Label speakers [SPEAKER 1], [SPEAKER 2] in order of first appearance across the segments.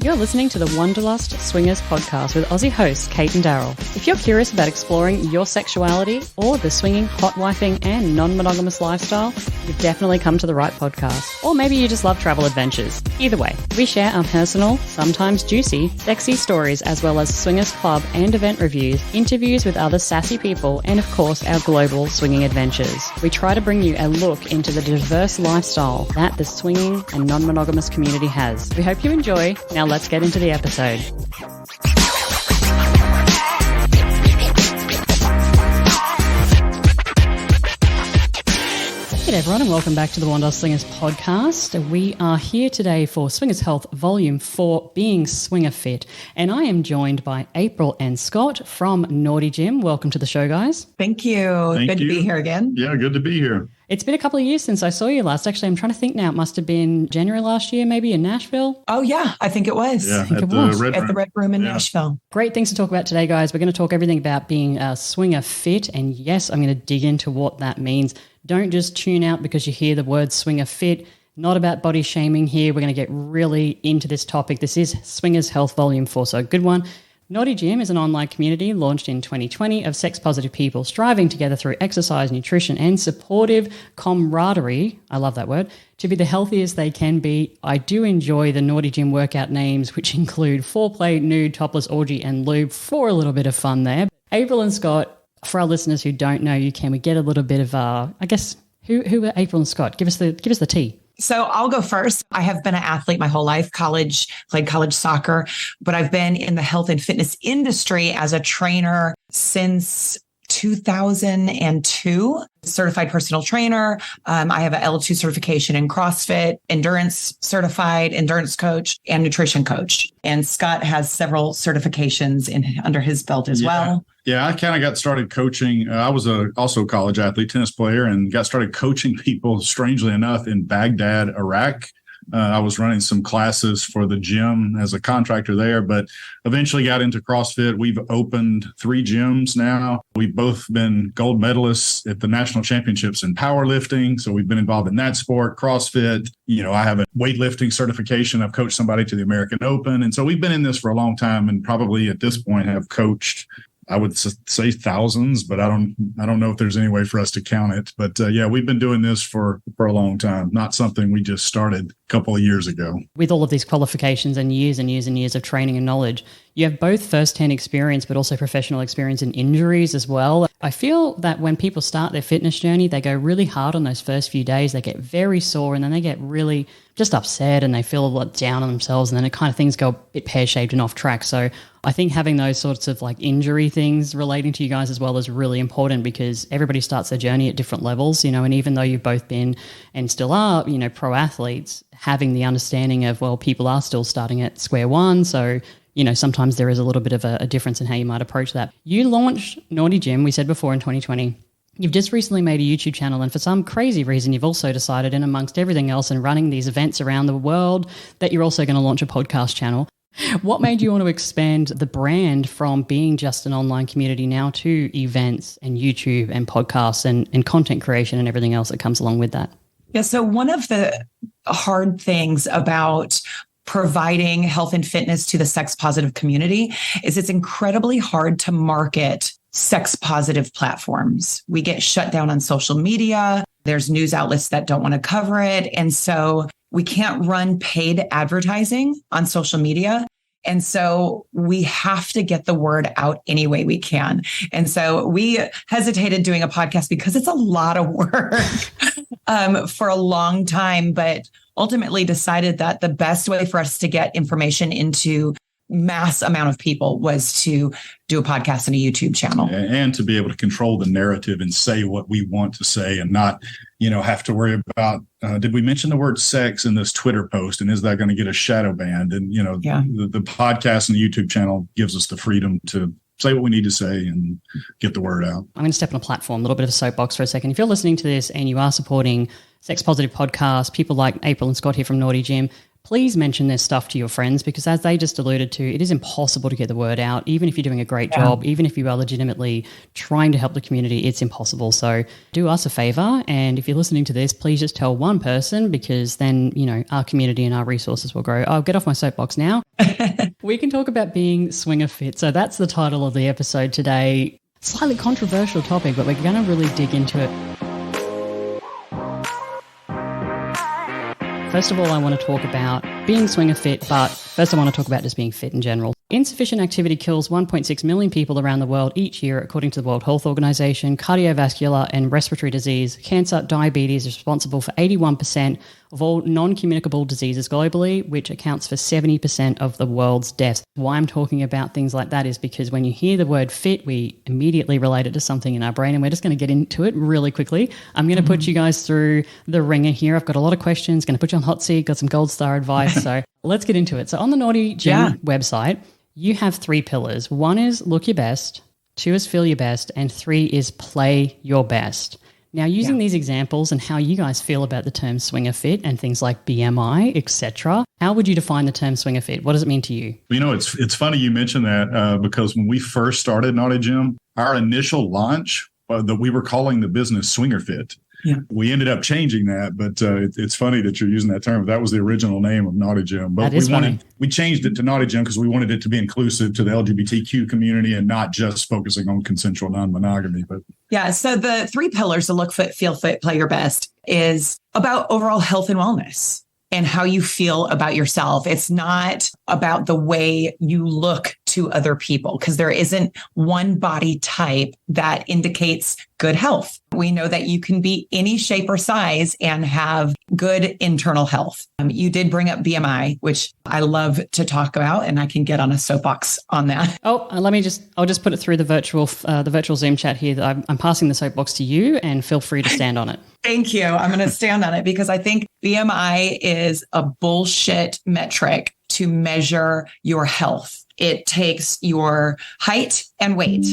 [SPEAKER 1] You're listening to the Wanderlust Swingers podcast with Aussie hosts Kate and Daryl. If you're curious about exploring your sexuality or the swinging, hotwifing and non-monogamous lifestyle, you've definitely come to the right podcast. Or maybe you just love travel adventures. Either way, we share our personal, sometimes juicy, sexy stories as well as swingers club and event reviews, interviews with other sassy people, and of course our global swinging adventures. We try to bring you a look into the diverse lifestyle that the swinging and non-monogamous community has. We hope you enjoy. Now let's get into the episode. Hey everyone, and welcome back to the Wanderlust Swingers podcast. We are here today for Swingers Health Volume 4, Being Swinger Fit, and I am joined by April and Scott from Naughty Gym. Welcome to the show, guys.
[SPEAKER 2] Thank you. Good to be here again.
[SPEAKER 3] Yeah, good to be here.
[SPEAKER 1] It's been a couple of years since I saw you last. Actually, I'm trying to think now. It must have been January last year, maybe in Nashville.
[SPEAKER 2] Oh, yeah. I think it was.
[SPEAKER 3] Yeah, at the
[SPEAKER 2] Red Room in Nashville.
[SPEAKER 1] Great things to talk about today, guys. We're going to talk everything about being a swinger fit. And yes, I'm going to dig into what that means. Don't just tune out because you hear the word swinger fit. Not about body shaming here. We're going to get really into this topic. This is Swingers Health Volume 4, so a good one. Naughty Gym is an online community launched in 2020 of sex-positive people striving together through exercise, nutrition, and supportive camaraderie, I love that word, to be the healthiest they can be. I do enjoy the Naughty Gym workout names, which include foreplay, nude, topless, orgy, and lube for a little bit of fun there. April and Scott, for our listeners who don't know you, can we get a little bit of, who are April and Scott? Give us the tea.
[SPEAKER 2] So I'll go first. I have been an athlete my whole life, played college soccer, but I've been in the health and fitness industry as a trainer since 2002, certified personal trainer. I have an L2 certification in CrossFit, endurance certified, endurance coach, and nutrition coach. And Scott has several certifications under his belt as well.
[SPEAKER 3] Yeah, I kind of got started coaching. I was also a college athlete, tennis player, and got started coaching people, strangely enough, in Baghdad, Iraq. I was running some classes for the gym as a contractor there, but eventually got into CrossFit. We've opened 3 gyms now. We've both been gold medalists at the national championships in powerlifting. So we've been involved in that sport, CrossFit. I have a weightlifting certification. I've coached somebody to the American Open. And so we've been in this for a long time and probably at this point have coached, I would say thousands, but I don't know if there's any way for us to count it. But we've been doing this for a long time, not something we just started a couple of years ago.
[SPEAKER 1] With all of these qualifications and years and years and years of training and knowledge, you have both first-hand experience, but also professional experience in injuries as well. I feel that when people start their fitness journey, they go really hard on those first few days. They get very sore and then they get really just upset and they feel a lot down on themselves. And then it kind of things go a bit pear-shaped and off track. So I think having those sorts of like injury things relating to you guys as well is really important because everybody starts their journey at different levels, and even though you've both been and still are, pro athletes, having the understanding of, well, people are still starting at square one. So, sometimes there is a little bit of a difference in how you might approach that. You launched Naughty Gym, we said before, in 2020. You've just recently made a YouTube channel, and for some crazy reason, you've also decided, in amongst everything else and running these events around the world, that you're also going to launch a podcast channel. What made you want to expand the brand from being just an online community now to events and YouTube and podcasts and content creation and everything else that comes along with that?
[SPEAKER 2] Yeah, so one of the hard things about providing health and fitness to the sex positive community is it's incredibly hard to market sex positive platforms. We get shut down on social media. There's news outlets that don't want to cover it. And so we can't run paid advertising on social media. And so we have to get the word out any way we can. And so we hesitated doing a podcast because it's a lot of work for a long time, but ultimately decided that the best way for us to get information into mass amount of people was to do a podcast and a YouTube channel.
[SPEAKER 3] And to be able to control the narrative and say what we want to say and not, have to worry about, did we mention the word sex in this Twitter post? And is that going to get a shadow banned? And, the podcast and the YouTube channel gives us the freedom to say what we need to say and get the word out.
[SPEAKER 1] I'm going to step on a platform, a little bit of a soapbox for a second. If you're listening to this and you are supporting sex positive podcasts, people like April and Scott here from Naughty Gym, please mention this stuff to your friends, because as they just alluded to, it is impossible to get the word out. Even if you're doing a great job, even if you are legitimately trying to help the community, it's impossible. So do us a favor. And if you're listening to this, please just tell one person, because then, our community and our resources will grow. I'll get off my soapbox now. We can talk about being swinger fit. So that's the title of the episode today. Slightly controversial topic, but we're going to really dig into it. First of all, I want to talk about being swinger fit, but first I want to talk about just being fit in general. Insufficient activity kills 1.6 million people around the world each year, according to the World Health Organization. Cardiovascular and respiratory disease, cancer, diabetes is responsible for 81% of all non-communicable diseases globally, which accounts for 70% of the world's deaths. Why I'm talking about things like that is because when you hear the word fit, we immediately relate it to something in our brain, and we're just going to get into it really quickly. I'm going to put you guys through the ringer here. I've got a lot of questions, going to put you on hot seat, got some gold star advice. So let's get into it. So on the Naughty Gym website, you have 3 pillars. 1 is look your best, 2 is feel your best, and 3 is play your best. Now, using these examples and how you guys feel about the term swinger fit and things like BMI, etc., how would you define the term swinger fit? What does it mean to you?
[SPEAKER 3] It's funny you mentioned that because when we first started Naughty Gym, our initial launch that we were calling the business Swinger Fit. Yeah. We ended up changing that, but it's funny that you're using that term. That was the original name of Naughty Gym. But we changed it to Naughty Gym because we wanted it to be inclusive to the LGBTQ community and not just focusing on consensual non-monogamy. But
[SPEAKER 2] so the 3 pillars, the look fit, feel fit, play your best, is about overall health and wellness and how you feel about yourself. It's not about the way you look to other people, because there isn't one body type that indicates good health. We know that you can be any shape or size and have good internal health. You did bring up BMI, which I love to talk about, and I can get on a soapbox on that.
[SPEAKER 1] I'll just put it through the virtual Zoom chat here. That I'm passing the soapbox to you, and feel free to stand on it.
[SPEAKER 2] Thank you. I'm going to stand on it because I think BMI is a bullshit metric to measure your health. It takes your height and weight,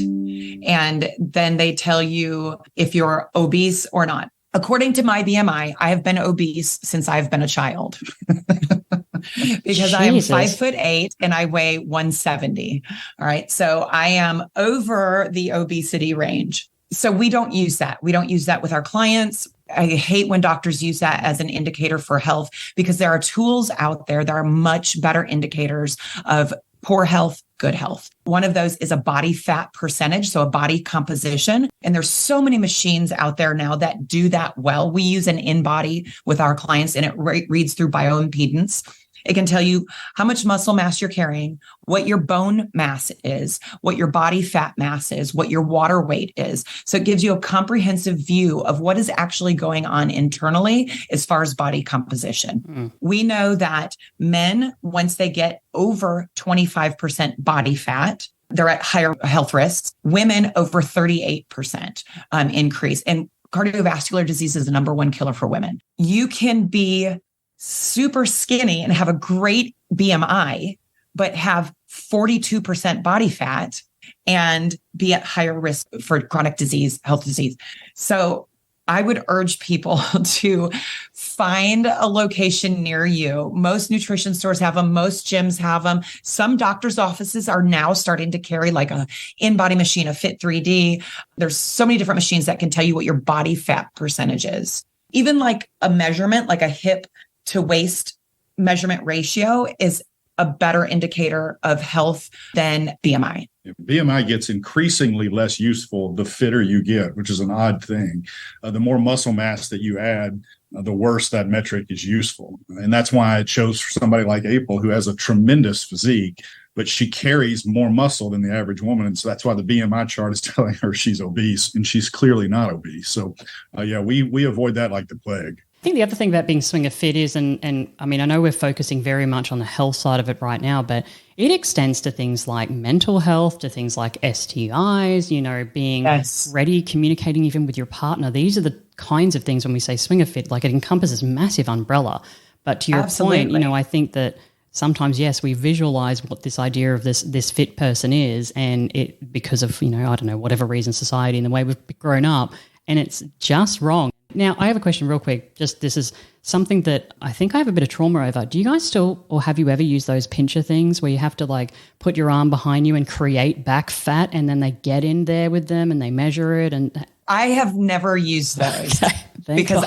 [SPEAKER 2] and then they tell you if you're obese or not. According to my BMI, I have been obese since I've been a child because I am 5'8" and I weigh 170. All right. So I am over the obesity range. So we don't use that. We don't use that with our clients. I hate when doctors use that as an indicator for health, because there are tools out there that are much better indicators of poor health, good health. One of those is a body fat percentage, so a body composition. And there's so many machines out there now that do that well. We use an InBody with our clients, and it reads through bioimpedance. It can tell you how much muscle mass you're carrying, what your bone mass is, what your body fat mass is, what your water weight is. So it gives you a comprehensive view of what is actually going on internally as far as body composition. We know that men, once they get over 25% body fat, they're at higher health risks. Women, over 38% increase. And cardiovascular disease is the number 1 killer for women. You can be super skinny and have a great BMI, but have 42% body fat and be at higher risk for chronic disease, health disease. So I would urge people to find a location near you. Most nutrition stores have them. Most gyms have them. Some doctors' offices are now starting to carry like a InBody machine, a Fit 3D. There's so many different machines that can tell you what your body fat percentage is. Even like a measurement, like a hip to waist measurement ratio, is a better indicator of health than BMI.
[SPEAKER 3] BMI gets increasingly less useful the fitter you get, which is an odd thing. The more muscle mass that you add, the worse that metric is useful. And that's why it shows for somebody like April, who has a tremendous physique, but she carries more muscle than the average woman. And so that's why the BMI chart is telling her she's obese, and she's clearly not obese. So we avoid that like the plague.
[SPEAKER 1] I think the other thing about being swinger fit is, and I mean, I know we're focusing very much on the health side of it right now, but it extends to things like mental health, to things like STIs, being ready, communicating even with your partner. These are the kinds of things when we say swinger fit, like it encompasses massive umbrella. But to your point, I think that sometimes, yes, we visualize what this idea of this fit person is, and it, because of, I don't know, whatever reason, society and the way we've grown up, and it's just wrong. Now, I have a question real quick. Just this is something that I think I have a bit of trauma over. Do you guys still, or have you ever used those pincher things where you have to like put your arm behind you and create back fat, and then they get in there with them and they measure it? And
[SPEAKER 2] I have never used those because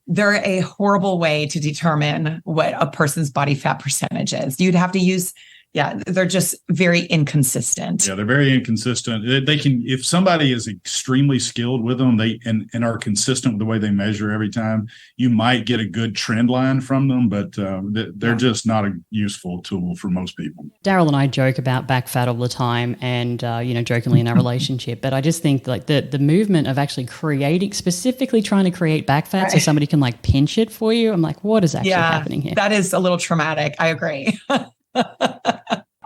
[SPEAKER 2] they're a horrible way to determine what a person's body fat percentage is. You'd have to use, they're just very inconsistent.
[SPEAKER 3] Yeah, they're very inconsistent. They can, if somebody is extremely skilled with them, and are consistent with the way they measure every time, you might get a good trend line from them, but they're just not a useful tool for most people.
[SPEAKER 1] Daryl and I joke about back fat all the time, and jokingly in our relationship. But I just think like the movement of actually specifically trying to create back fat so somebody can like pinch it for you. I'm like, what is actually happening here?
[SPEAKER 2] That is a little traumatic. I agree.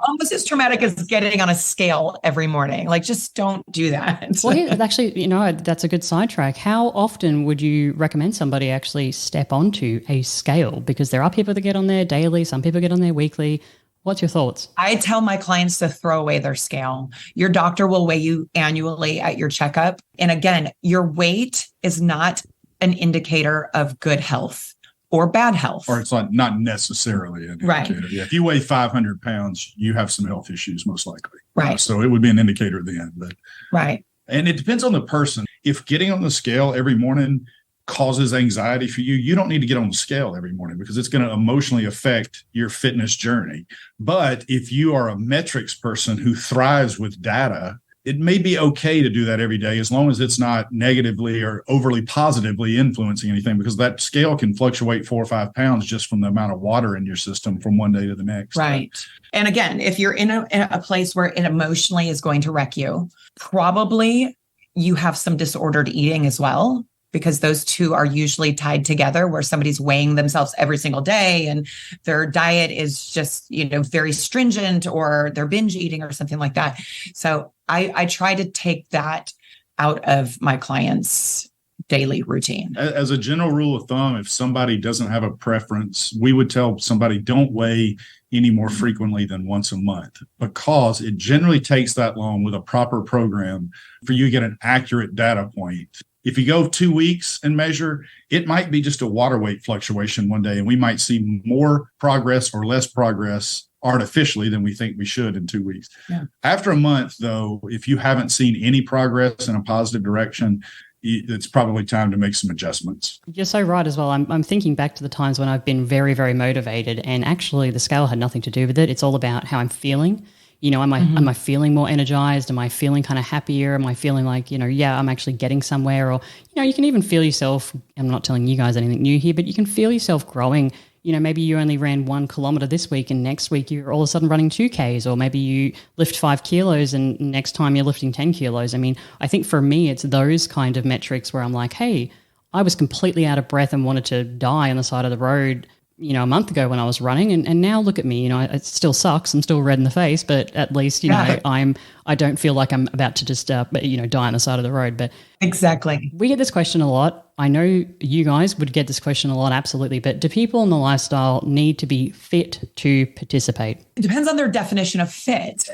[SPEAKER 2] Almost as traumatic as getting on a scale every morning. Like, just don't do that.
[SPEAKER 1] Well, actually, that's a good sidetrack. How often would you recommend somebody actually step onto a scale? Because there are people that get on there daily. Some people get on there weekly. What's your thoughts?
[SPEAKER 2] I tell my clients to throw away their scale. Your doctor will weigh you annually at your checkup. And again, your weight is not an indicator of good health or bad health.
[SPEAKER 3] Or it's not necessarily an indicator.
[SPEAKER 2] Right.
[SPEAKER 3] Yeah, if you weigh 500 pounds, you have some health issues, most likely.
[SPEAKER 2] Right.
[SPEAKER 3] So it would be an indicator then. But
[SPEAKER 2] right.
[SPEAKER 3] And it depends on the person. If getting on the scale every morning causes anxiety for you, you don't need to get on the scale every morning because it's going to emotionally affect your fitness journey. But if you are a metrics person who thrives with data, it may be okay to do that every day as long as it's not negatively or overly positively influencing anything, because that scale can fluctuate 4 or 5 pounds just from the amount of water in your system from one day to the next.
[SPEAKER 2] Right. And again, if you're in a place where it emotionally is going to wreck you, probably you have some disordered eating as well, because those two are usually tied together, where somebody's weighing themselves every single day and their diet is just, very stringent, or they're binge eating or something like that. So I try to take that out of my clients' daily routine.
[SPEAKER 3] As a general rule of thumb, if somebody doesn't have a preference, we would tell somebody don't weigh any more frequently than once a month, because it generally takes that long with a proper program for you to get an accurate data point. If you go 2 weeks and measure, it might be just a water weight fluctuation one day, and we might see more progress or less progress artificially than we think we should in 2 weeks.
[SPEAKER 2] Yeah.
[SPEAKER 3] After a month, though, if you haven't seen any progress in a positive direction, it's probably time to make some adjustments.
[SPEAKER 1] You're so right as well. I'm thinking back to the times when I've been very, very motivated, and actually the scale had nothing to do with it. It's all about how I'm feeling. Am I feeling more energized? Am I feeling kind of happier? Am I feeling like, I'm actually getting somewhere? Or, you can even feel yourself, I'm not telling you guys anything new here, but you can feel yourself growing. Maybe you only ran 1 kilometer this week, and next week you're all of a sudden running 2Ks, or maybe you lift 5 kilos and next time you're lifting 10 kilos. I mean, I think for me, it's those kind of metrics where I'm like, hey, I was completely out of breath and wanted to die on the side of the road, a month ago when I was running, and now look at me, it still sucks. I'm still red in the face, but at least, I don't feel like I'm about to just, die on the side of the road. But
[SPEAKER 2] exactly.
[SPEAKER 1] We get this question a lot. I know you guys would get this question a lot, absolutely. But do people in the lifestyle need to be fit to participate?
[SPEAKER 2] It depends on their definition of fit.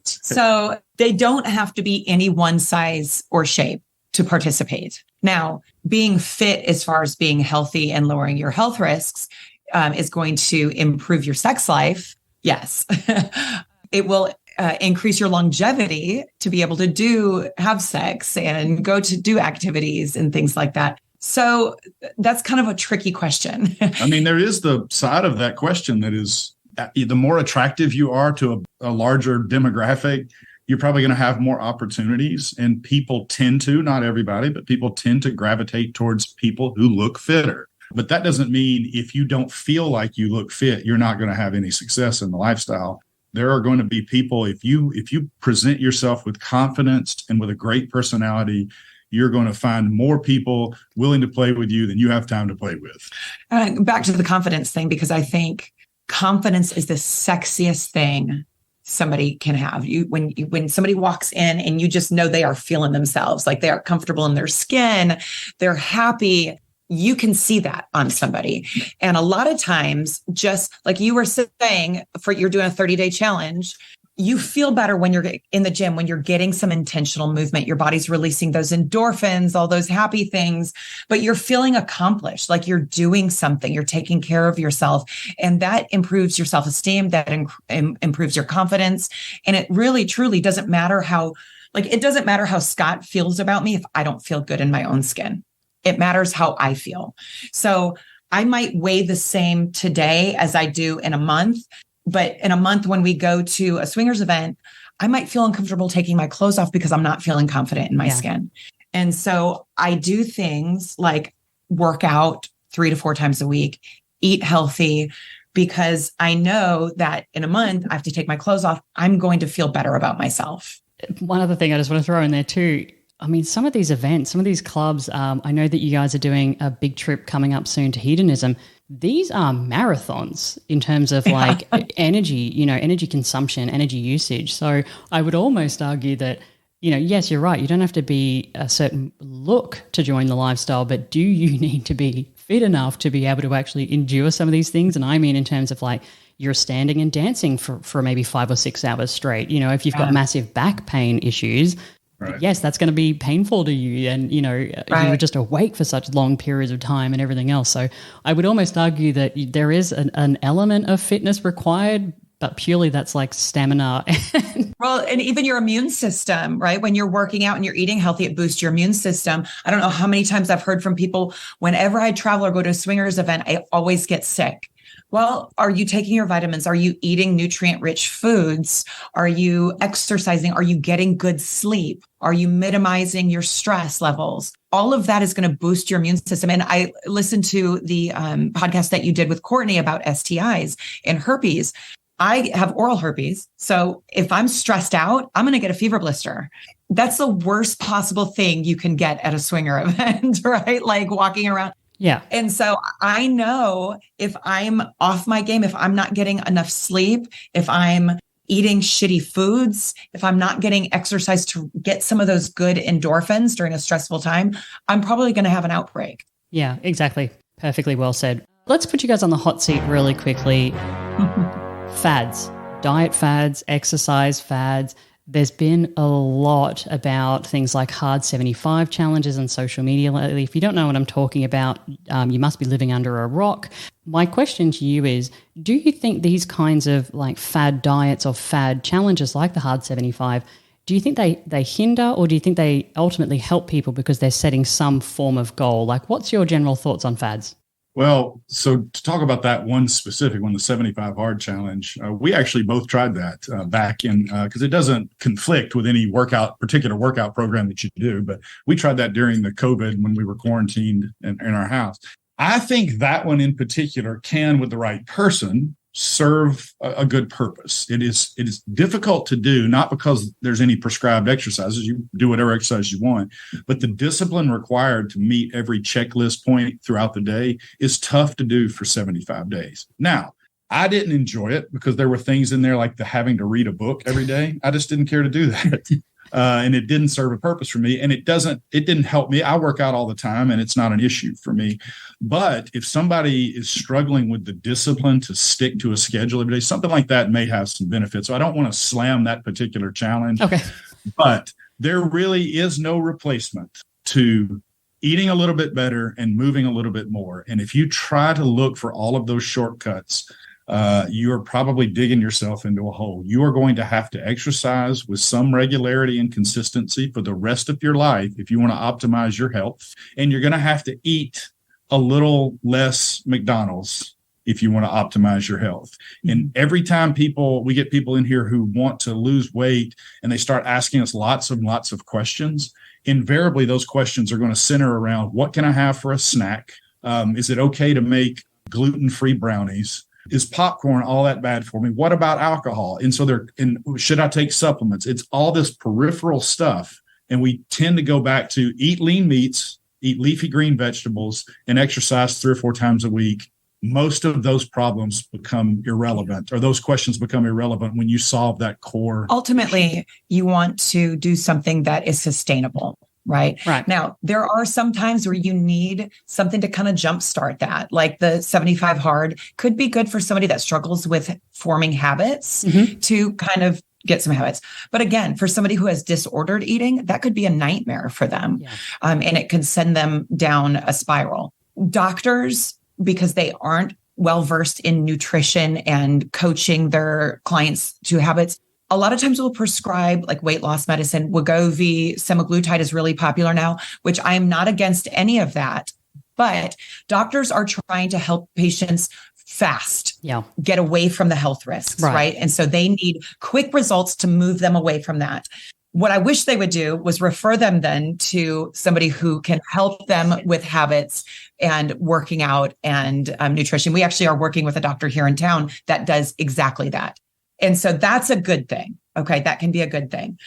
[SPEAKER 2] So they don't have to be any one size or shape to participate. Now, being fit as far as being healthy and lowering your health risks is going to improve your sex life. Yes. It will increase your longevity to be able to have sex and go to do activities and things like that. So that's kind of a tricky question.
[SPEAKER 3] I mean, there is the side of that question that is, the more attractive you are to a larger demographic, you're probably going to have more opportunities, and people tend to, not everybody, but people tend to gravitate towards people who look fitter. But that doesn't mean if you don't feel like you look fit, you're not going to have any success in the lifestyle. There are going to be people, if you present yourself with confidence and with a great personality, you're going to find more people willing to play with you than you have time to play with.
[SPEAKER 2] Back to the confidence thing, because I think confidence is the sexiest thing somebody can have. When somebody walks in and you just know they are feeling themselves, like they are comfortable in their skin, they're happy, you can see that on somebody. And a lot of times, just like you were saying, you're doing a 30-day challenge, you feel better when you're in the gym, when you're getting some intentional movement, your body's releasing those endorphins, all those happy things, but you're feeling accomplished, like you're doing something, you're taking care of yourself. And that improves your self-esteem, that improves your confidence. And it really, truly doesn't matter it doesn't matter how Scott feels about me if I don't feel good in my own skin. It matters how I feel. So I might weigh the same today as I do in a month. But in a month, when we go to a swingers event, I might feel uncomfortable taking my clothes off because I'm not feeling confident in my skin. And so I do things like work out 3 to 4 times a week, eat healthy, because I know that in a month, I have to take my clothes off. I'm going to feel better about myself.
[SPEAKER 1] One other thing I just want to throw in there too. I mean, some of these events, some of these clubs, I know that you guys are doing a big trip coming up soon to hedonism. These are marathons in terms of like energy, energy consumption, energy usage. So I would almost argue that, yes, you're right. You don't have to be a certain look to join the lifestyle, but do you need to be fit enough to be able to actually endure some of these things? And I mean, in terms of like, you're standing and dancing for maybe 5 or 6 hours straight. If you've got massive back pain issues, right. Yes, that's going to be painful to you. And, you were just awake for such long periods of time and everything else. So I would almost argue that there is an element of fitness required, but purely that's like stamina.
[SPEAKER 2] Well, and even your immune system, right? When you're working out and you're eating healthy, it boosts your immune system. I don't know how many times I've heard from people, whenever I travel or go to a swingers event, I always get sick. Well, are you taking your vitamins? Are you eating nutrient-rich foods? Are you exercising? Are you getting good sleep? Are you minimizing your stress levels? All of that is going to boost your immune system. And I listened to the podcast that you did with Courtney about STIs and herpes. I have oral herpes. So if I'm stressed out, I'm going to get a fever blister. That's the worst possible thing you can get at a swinger event, right? Like walking around.
[SPEAKER 1] Yeah.
[SPEAKER 2] And so I know if I'm off my game, if I'm not getting enough sleep, if I'm eating shitty foods, if I'm not getting exercise to get some of those good endorphins during a stressful time, I'm probably going to have an outbreak.
[SPEAKER 1] Yeah, exactly. Perfectly well said. Let's put you guys on the hot seat really quickly. Fads, diet fads, exercise fads. There's been a lot about things like hard 75 challenges on social media lately. If you don't know what I'm talking about, you must be living under a rock. My question to you is, do you think these kinds of like fad diets or fad challenges like the hard 75, do you think they hinder, or do you think they ultimately help people because they're setting some form of goal? Like, what's your general thoughts on fads?
[SPEAKER 3] Well, so to talk about that one specific one, the 75 hard challenge, we actually both tried that back in, because it doesn't conflict with any particular workout program that you do. But we tried that during the COVID when we were quarantined in our house. I think that one in particular can, with the right person, serve a good purpose. It is difficult to do, not because there's any prescribed exercises. You do whatever exercise you want, but the discipline required to meet every checklist point throughout the day is tough to do for 75 days. Now, I didn't enjoy it because there were things in there like the having to read a book every day. I just didn't care to do that. And it didn't serve a purpose for me. And it didn't help me. I work out all the time and it's not an issue for me. But if somebody is struggling with the discipline to stick to a schedule every day, something like that may have some benefits. So I don't want to slam that particular challenge.
[SPEAKER 1] Okay.
[SPEAKER 3] But there really is no replacement to eating a little bit better and moving a little bit more. And if you try to look for all of those shortcuts, you are probably digging yourself into a hole. You are going to have to exercise with some regularity and consistency for the rest of your life if you want to optimize your health. And you're going to have to eat a little less McDonald's if you want to optimize your health. And every time we get people in here who want to lose weight and they start asking us lots and lots of questions, invariably those questions are going to center around, what can I have for a snack? Is it okay to make gluten-free brownies? Is popcorn all that bad for me? What about alcohol? And so should I take supplements? It's all this peripheral stuff. And we tend to go back to eat lean meats, eat leafy green vegetables, and exercise 3 or 4 times a week. Most of those problems become irrelevant, or those questions become irrelevant when you solve that core.
[SPEAKER 2] Ultimately, you want to do something that is sustainable. Right. Now, there are some times where you need something to kind of jumpstart that, like the 75 hard could be good for somebody that struggles with forming habits to kind of get some habits. But again, for somebody who has disordered eating, that could be a nightmare for them.
[SPEAKER 1] Yeah.
[SPEAKER 2] And it could send them down a spiral. Doctors, because they aren't well-versed in nutrition and coaching their clients to habits, a lot of times will prescribe like weight loss medicine. Wegovy, semaglutide is really popular now, which I am not against any of that. But doctors are trying to help patients fast, get away from the health risks, right? And so they need quick results to move them away from that. What I wish they would do was refer them then to somebody who can help them with habits and working out and nutrition. We actually are working with a doctor here in town that does exactly that. And so that's a good thing. Okay. That can be a good thing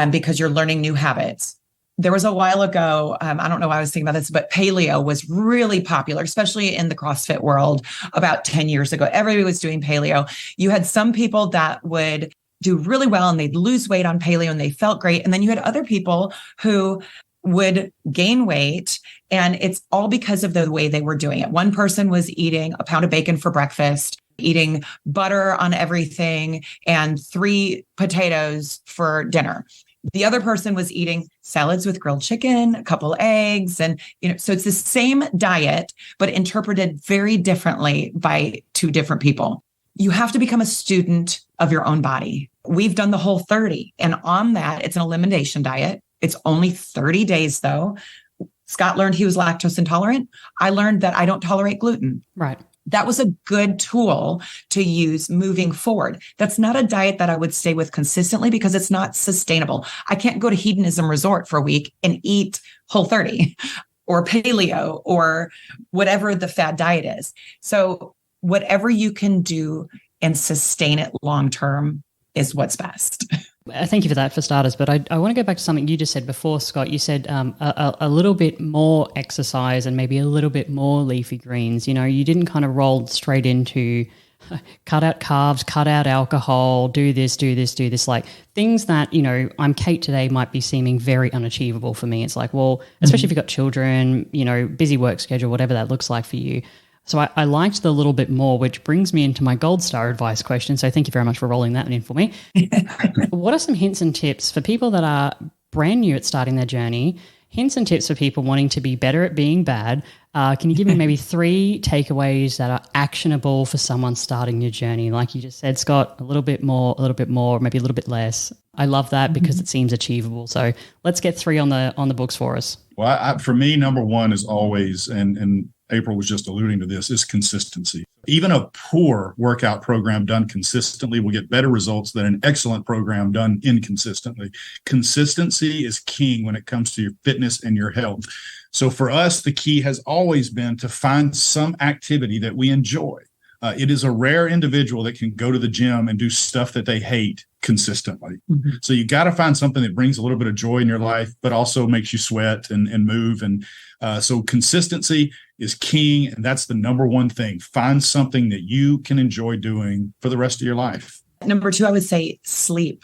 [SPEAKER 2] because you're learning new habits. There was a while ago, I don't know why I was thinking about this, but paleo was really popular, especially in the CrossFit world about 10 years ago. Everybody was doing paleo. You had some people that would do really well and they'd lose weight on paleo and they felt great. And then you had other people who would gain weight, and it's all because of the way they were doing it. One person was eating a pound of bacon for breakfast, eating butter on everything, and 3 potatoes for dinner. The other person was eating salads with grilled chicken, a couple eggs. And, so it's the same diet, but interpreted very differently by 2 different people. You have to become a student of your own body. We've done the Whole30. And on that, it's an elimination diet. It's only 30 days though. Scott learned he was lactose intolerant. I learned that I don't tolerate gluten.
[SPEAKER 1] Right.
[SPEAKER 2] That was a good tool to use moving forward. That's not a diet that I would stay with consistently because it's not sustainable. I can't go to Hedonism Resort for a week and eat Whole30 or paleo or whatever the fad diet is. So whatever you can do and sustain it long-term is what's best.
[SPEAKER 1] Thank you for that for starters. But I want to go back to something you just said before, Scott. You said a little bit more exercise and maybe a little bit more leafy greens. You didn't kind of roll straight into cut out carbs, cut out alcohol, do this, like things that, I'm Kate today might be seeming very unachievable for me. It's like, well, especially if you've got children, busy work schedule, whatever that looks like for you. So I liked the little bit more, which brings me into my gold star advice question. So thank you very much for rolling that in for me. What are some hints and tips for people that are brand new at starting their journey? Hints and tips for people wanting to be better at being bad. Can you give me maybe 3 takeaways that are actionable for someone starting your journey? Like you just said, Scott, a little bit more, maybe a little bit less. I love that because it seems achievable. So let's get 3 on the books for us.
[SPEAKER 3] Well, for me, number 1 is always, and April was just alluding to this, is consistency. Even a poor workout program done consistently will get better results than an excellent program done inconsistently. Consistency is king when it comes to your fitness and your health. So for us, the key has always been to find some activity that we enjoy. It is a rare individual that can go to the gym and do stuff that they hate consistently. So you got to find something that brings a little bit of joy in your life, but also makes you sweat and move. And so consistency is king. And that's the number 1 thing. Find something that you can enjoy doing for the rest of your life.
[SPEAKER 2] Number 2, I would say sleep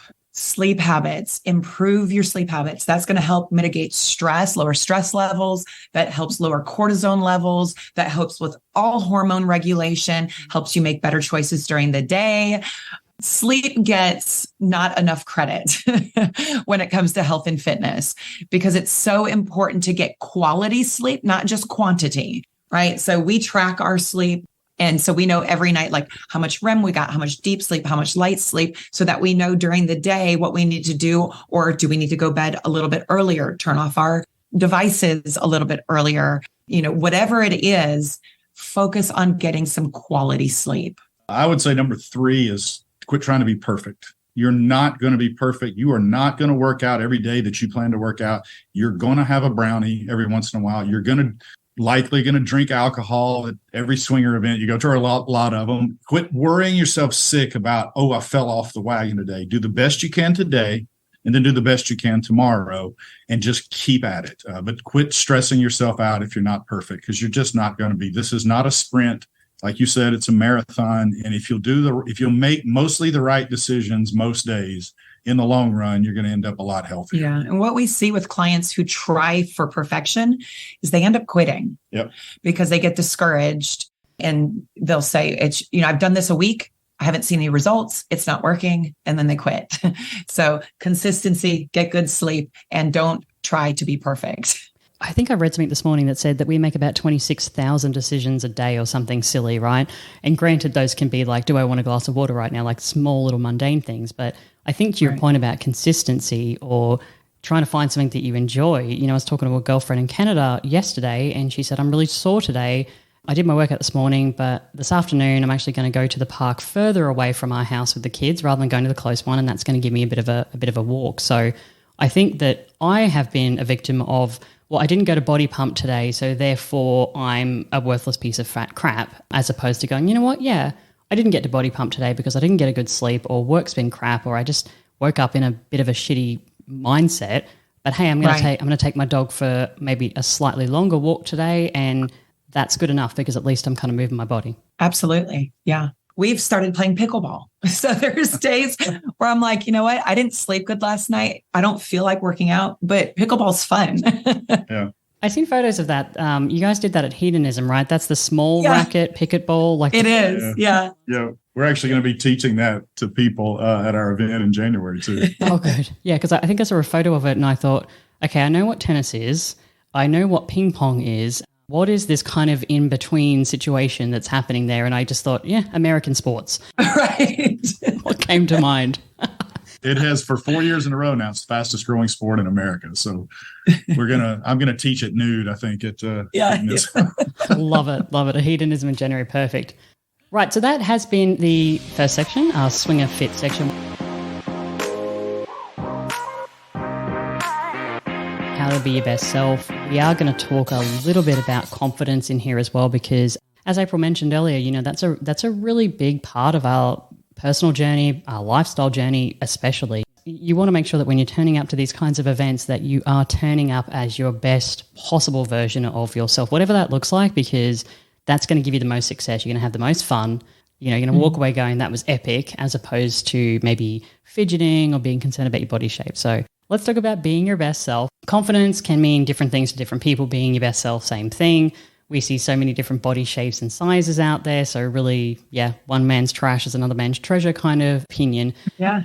[SPEAKER 2] habits, improve your sleep habits. That's going to help mitigate stress, lower stress levels. That helps lower cortisone levels. That helps with all hormone regulation, helps you make better choices during the day. Sleep gets not enough credit when it comes to health and fitness because it's so important to get quality sleep, not just quantity, right? So we track our sleep. And so we know every night, like how much REM we got, how much deep sleep, how much light sleep, so that we know during the day what we need to do, or do we need to go bed a little bit earlier, turn off our devices a little bit earlier, whatever it is, focus on getting some quality sleep.
[SPEAKER 3] I would say number 3 is quit trying to be perfect. You're not going to be perfect. You are not going to work out every day that you plan to work out. You're going to have a brownie every once in a while. You're likely going to drink alcohol at every swinger event you go to, or a lot of them. Quit worrying yourself sick about, I fell off the wagon today. Do the best you can today, and then do the best you can tomorrow, and just keep at it. But quit stressing yourself out if you're not perfect, because you're just not going to be. This is not a sprint. Like you said, it's a marathon. And if you'll make mostly the right decisions most days, in the long run, you're going to end up a lot healthier.
[SPEAKER 2] Yeah. And what we see with clients who try for perfection is they end up quitting.
[SPEAKER 3] Yep.
[SPEAKER 2] Because they get discouraged and they'll say, I've done this a week. I haven't seen any results. It's not working. And then they quit. So consistency, get good sleep, and don't try to be perfect.
[SPEAKER 1] I think I read something this morning that said that we make about 26,000 decisions a day or something silly, right? And granted, those can be like, do I want a glass of water right now? Like small little mundane things. But I think to your point about consistency or trying to find something that you enjoy, you know, I was talking to a girlfriend in Canada yesterday and she said, I'm really sore today. I did my workout this morning, but this afternoon I'm actually going to go to the park further away from our house with the kids rather than going to the close one. And that's going to give me a bit of a walk. So I think that I have been a victim of, well, I didn't go to body pump today, so therefore I'm a worthless piece of fat crap, as opposed to going, you know what, yeah, I didn't get to body pump today because I didn't get a good sleep or work's been crap or I just woke up in a bit of a shitty mindset. But hey, I'm going to take my dog for maybe a slightly longer walk today, and that's good enough because at least I'm kind of moving my body.
[SPEAKER 2] Absolutely. Yeah. We've started playing pickleball. So there's days where I'm like, you know what? I didn't sleep good last night. I don't feel like working out, but pickleball's fun.
[SPEAKER 3] Yeah.
[SPEAKER 1] I've seen photos of that. You guys did that at Hedonism, right? That's the small racket picket ball. Like
[SPEAKER 2] it is. Yeah.
[SPEAKER 3] Yeah. We're actually going to be teaching that to people at our event in January too.
[SPEAKER 1] Oh, good. Yeah. Because I think I saw a photo of it and I thought, okay, I know what tennis is. I know what ping pong is. What is this kind of in-between situation that's happening there? And I just thought, yeah, American sports.
[SPEAKER 2] Right.
[SPEAKER 1] What came to mind?
[SPEAKER 3] It has for 4 years in a row now. It's the fastest growing sport in America. So I'm gonna teach it nude, I think.
[SPEAKER 1] Love it. Love it. A hedonism in January. Perfect. Right. So that has been the first section, our Swinger Fit section. How to be your best self. We are going to talk a little bit about confidence in here as well, because as April mentioned earlier, you know, that's a really big part of our personal journey, our lifestyle journey, especially. You want to make sure that when you're turning up to these kinds of events that you are turning up as your best possible version of yourself, whatever that looks like, because that's going to give you the most success. You're going to have the most fun. You know, you're going to walk away going, that was epic, as opposed to maybe fidgeting or being concerned about your body shape. So let's talk about being your best self. Confidence can mean different things to different people. Being your best self, same thing. We see so many different body shapes and sizes out there. So really, yeah, one man's trash is another man's treasure kind of opinion.
[SPEAKER 2] Yeah.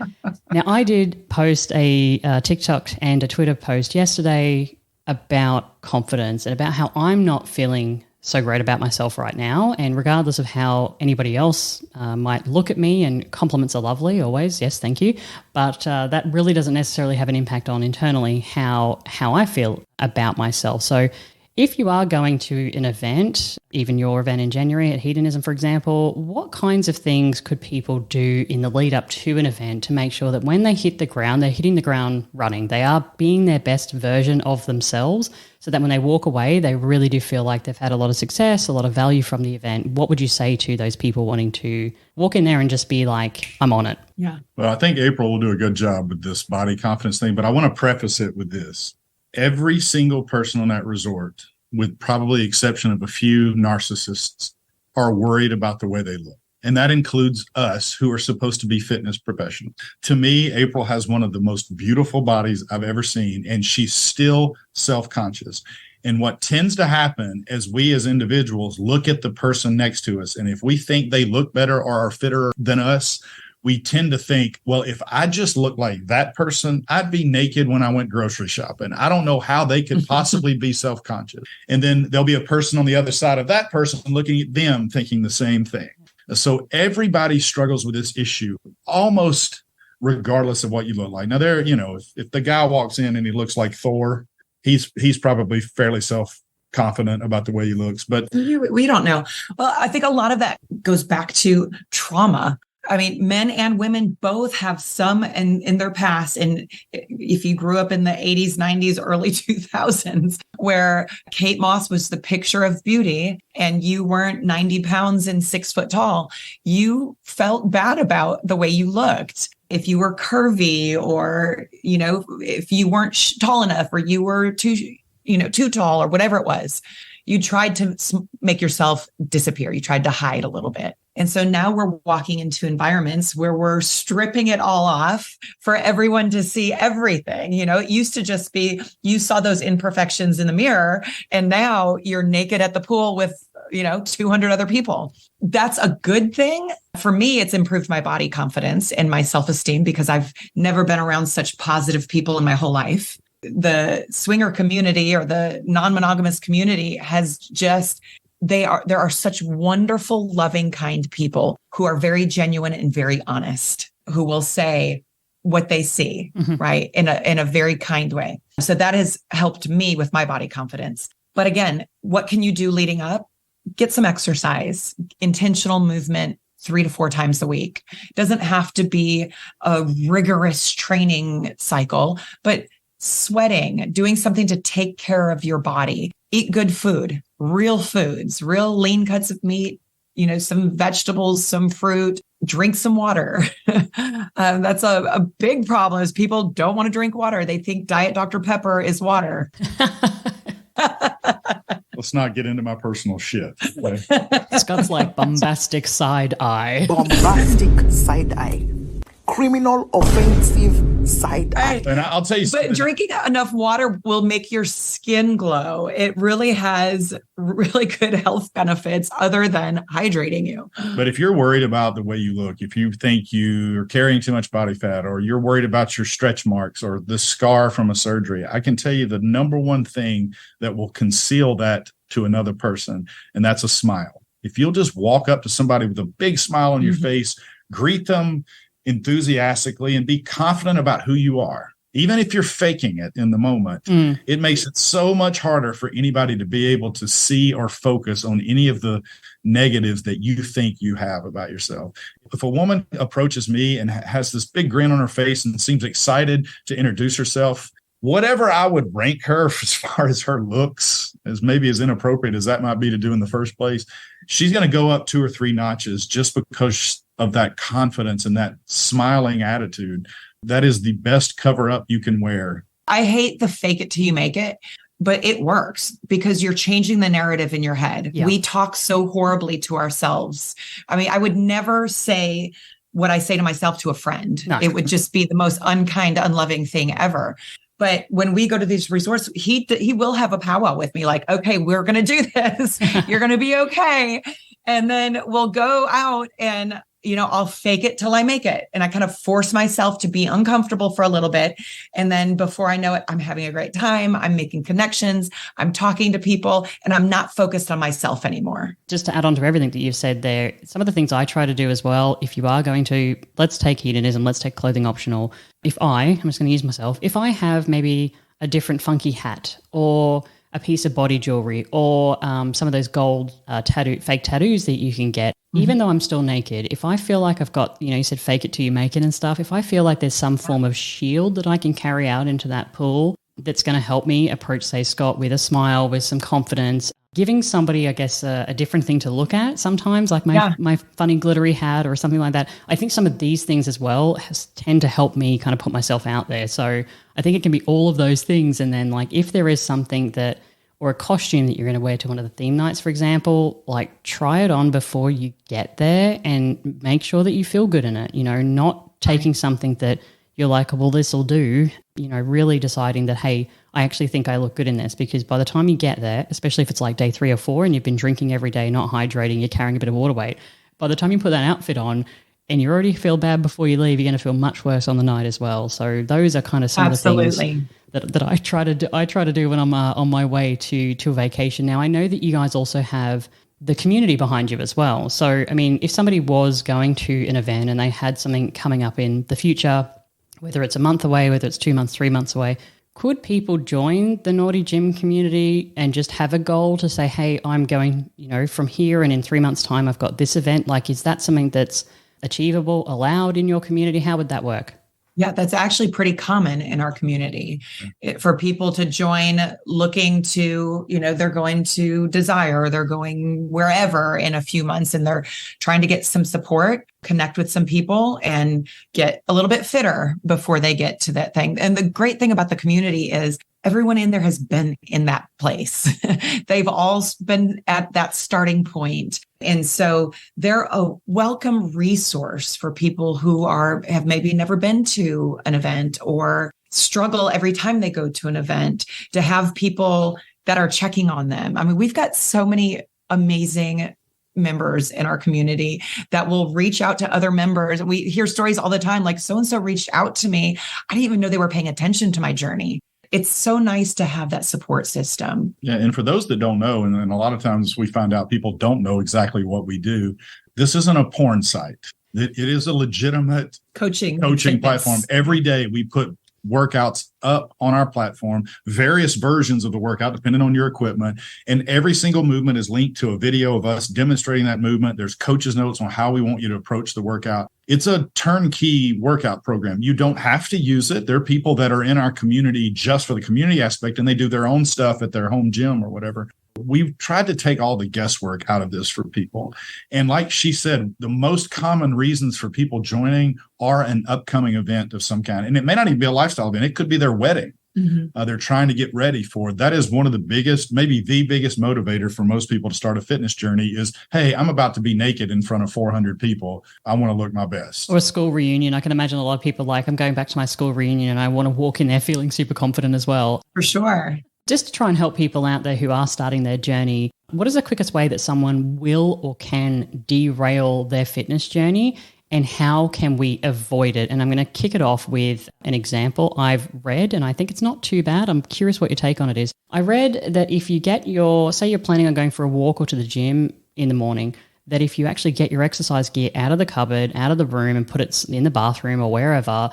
[SPEAKER 1] Now, I did post a TikTok and a Twitter post yesterday about confidence and about how I'm not feeling so great about myself right now. And regardless of how anybody else might look at me, and compliments are lovely always, yes, thank you. But that really doesn't necessarily have an impact on internally how I feel about myself. So if you are going to an event, even your event in January at Hedonism, for example, what kinds of things could people do in the lead up to an event to make sure that when they hit the ground, they're hitting the ground running, they are being their best version of themselves, so that when they walk away, they really do feel like they've had a lot of success, a lot of value from the event? What would you say to those people wanting to walk in there and just be like, I'm on it?
[SPEAKER 2] Yeah.
[SPEAKER 3] Well, I think April will do a good job with this body confidence thing, but I want to preface it with this. Every single person on that resort, with probably the exception of a few narcissists, are worried about the way they look. And that includes us, who are supposed to be fitness professionals. To me, April has one of the most beautiful bodies I've ever seen, and she's still self-conscious. And what tends to happen as we as individuals look at the person next to us, and if we think they look better or are fitter than us, we tend to think, well, if I just look like that person, I'd be naked when I went grocery shopping. I don't know how they could possibly be self-conscious. And then there'll be a person on the other side of that person looking at them thinking the same thing. So everybody struggles with this issue almost regardless of what you look like. Now, if the guy walks in and he looks like Thor, he's probably fairly self-confident about the way he looks. But
[SPEAKER 2] we don't know. Well, I think a lot of that goes back to trauma. I mean, men and women both have some in their past. And if you grew up in the 80s, 90s, early 2000s, where Kate Moss was the picture of beauty and you weren't 90 pounds and 6 foot tall, you felt bad about the way you looked. If you were curvy, or, you know, if you weren't tall enough, or you were too tall, or whatever it was, you tried to make yourself disappear. You tried to hide a little bit. And so now we're walking into environments where we're stripping it all off for everyone to see everything. You know, it used to just be, you saw those imperfections in the mirror, and now you're naked at the pool with 200 other people. That's a good thing. For me, it's improved my body confidence and my self-esteem because I've never been around such positive people in my whole life. The swinger community or the non-monogamous community has just, there are such wonderful, loving, kind people who are very genuine and very honest, who will say what they see, right? In a very kind way. So that has helped me with my body confidence. But again, what can you do leading up? Get some exercise, intentional movement 3 to 4 times a week. It doesn't have to be a rigorous training cycle, but sweating, doing something to take care of your body. Eat good food, real foods, real lean cuts of meat, some vegetables, some fruit, drink some water. That's a big problem is people don't want to drink water. They think Diet Dr. Pepper is water.
[SPEAKER 3] Let's not get into my personal shit. Okay?
[SPEAKER 1] Scott's like bombastic side eye.
[SPEAKER 4] Bombastic side eye. Criminal offensive side eye.
[SPEAKER 3] And I'll tell you something.
[SPEAKER 2] But drinking enough water will make your skin glow. It really has really good health benefits other than hydrating you.
[SPEAKER 3] But if you're worried about the way you look, if you think you're carrying too much body fat, or you're worried about your stretch marks or the scar from a surgery, I can tell you the number one thing that will conceal that to another person, and that's a smile. If you'll just walk up to somebody with a big smile on your face, greet them enthusiastically, and be confident about who you are. Even if you're faking it in the moment, it makes it so much harder for anybody to be able to see or focus on any of the negatives that you think you have about yourself. If a woman approaches me and has this big grin on her face and seems excited to introduce herself, whatever I would rank her as far as her looks, as maybe as inappropriate as that might be to do in the first place, she's going to go up 2 or 3 notches just because of that confidence and that smiling attitude. That is the best cover up you can wear.
[SPEAKER 2] I hate the fake it till you make it, but it works because you're changing the narrative in your head. Yeah. We talk so horribly to ourselves. I mean, I would never say what I say to myself to a friend. No. It would just be the most unkind, unloving thing ever. But when we go to these resorts, he will have a powwow with me like, okay, we're going to do this. You're going to be okay. And then we'll go out and, I'll fake it till I make it. And I kind of force myself to be uncomfortable for a little bit. And then before I know it, I'm having a great time. I'm making connections. I'm talking to people, and I'm not focused on myself anymore.
[SPEAKER 1] Just to add on to everything that you've said there, some of the things I try to do as well, if you are going to, let's take hedonism, let's take clothing optional. I'm just going to use myself, if I have maybe a different funky hat or a piece of body jewelry or some of those gold fake tattoos that you can get, even though I'm still naked, if I feel like I've got, you said fake it till you make it and stuff, if I feel like there's some form of shield that I can carry out into that pool that's going to help me approach, say, Scott, with a smile, with some confidence, giving somebody, I guess, a different thing to look at sometimes, like my funny glittery hat or something like that. I think some of these things as well tend to help me kind of put myself out there. So I think it can be all of those things. And then like if there is something that, or a costume that you're going to wear to one of the theme nights, for example, like try it on before you get there and make sure that you feel good in it, not taking something that you're like, well, this will do, really deciding that, hey, I actually think I look good in this, because by the time you get there, especially if it's like day 3 or 4 and you've been drinking every day, not hydrating, you're carrying a bit of water weight, by the time you put that outfit on and you already feel bad before you leave, you're going to feel much worse on the night as well. So those are kind of some of the things that I try to do when I'm on my way to a vacation. Now, I know that you guys also have the community behind you as well. So, I mean, if somebody was going to an event and they had something coming up in the future, whether it's a month away, whether it's 2 months, 3 months away, could people join the Naughty Gym community and just have a goal to say, hey, I'm going, from here and in 3 months' time, I've got this event? Like, is that something that's achievable, allowed in your community? How would that work?
[SPEAKER 2] Yeah, that's actually pretty common in our community for people to join looking to, they're going to Desire, or they're going wherever in a few months and they're trying to get some support, connect with some people and get a little bit fitter before they get to that thing. And the great thing about the community is everyone in there has been in that place. They've all been at that starting point. And so they're a welcome resource for people who have maybe never been to an event or struggle every time they go to an event, to have people that are checking on them. I mean, we've got so many amazing members in our community that will reach out to other members. We hear stories all the time, like so-and-so reached out to me. I didn't even know they were paying attention to my journey. It's so nice to have that support system.
[SPEAKER 3] Yeah. And for those that don't know, and a lot of times we find out people don't know exactly what we do. This isn't a porn site. It is a legitimate coaching platform. Every day we put workouts up on our platform, various versions of the workout, depending on your equipment. And every single movement is linked to a video of us demonstrating that movement. There's coaches' notes on how we want you to approach the workout. It's a turnkey workout program. You don't have to use it. There are people that are in our community just for the community aspect, and they do their own stuff at their home gym or whatever. We've tried to take all the guesswork out of this for people. And like she said, the most common reasons for people joining are an upcoming event of some kind. And it may not even be a lifestyle event. It could be their wedding. They're trying to get ready for. That is one of the biggest, maybe the biggest motivator for most people to start a fitness journey is, hey, I'm about to be naked in front of 400 people. I want to look my best.
[SPEAKER 1] Or a school reunion. I can imagine a lot of people like, I'm going back to my school reunion and I want to walk in there feeling super confident as well.
[SPEAKER 2] For sure.
[SPEAKER 1] Just to try and help people out there who are starting their journey, what is the quickest way that someone will or can derail their fitness journey, and how can we avoid it? And I'm going to kick it off with an example I've read, and I think it's not too bad. I'm curious what your take on it is. I read that if you get say you're planning on going for a walk or to the gym in the morning, that if you actually get your exercise gear out of the cupboard, out of the room, and put it in the bathroom or wherever,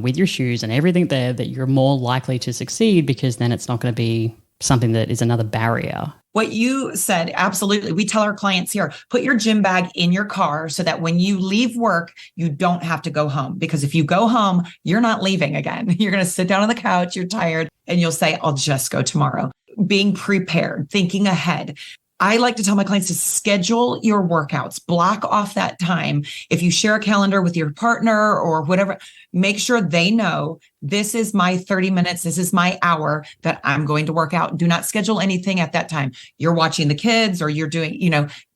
[SPEAKER 1] with your shoes and everything there, that you're more likely to succeed, because then it's not going to be something that is another barrier.
[SPEAKER 2] What you said, absolutely. We tell our clients here, put your gym bag in your car so that when you leave work, you don't have to go home. Because if you go home, you're not leaving again. You're going to sit down on the couch, you're tired, and you'll say, I'll just go tomorrow. Being prepared, thinking ahead. I like to tell my clients to schedule your workouts, block off that time. If you share a calendar with your partner or whatever, make sure they know this is my 30 minutes. This is my hour that I'm going to work out. Do not schedule anything at that time. You're watching the kids or you're doing,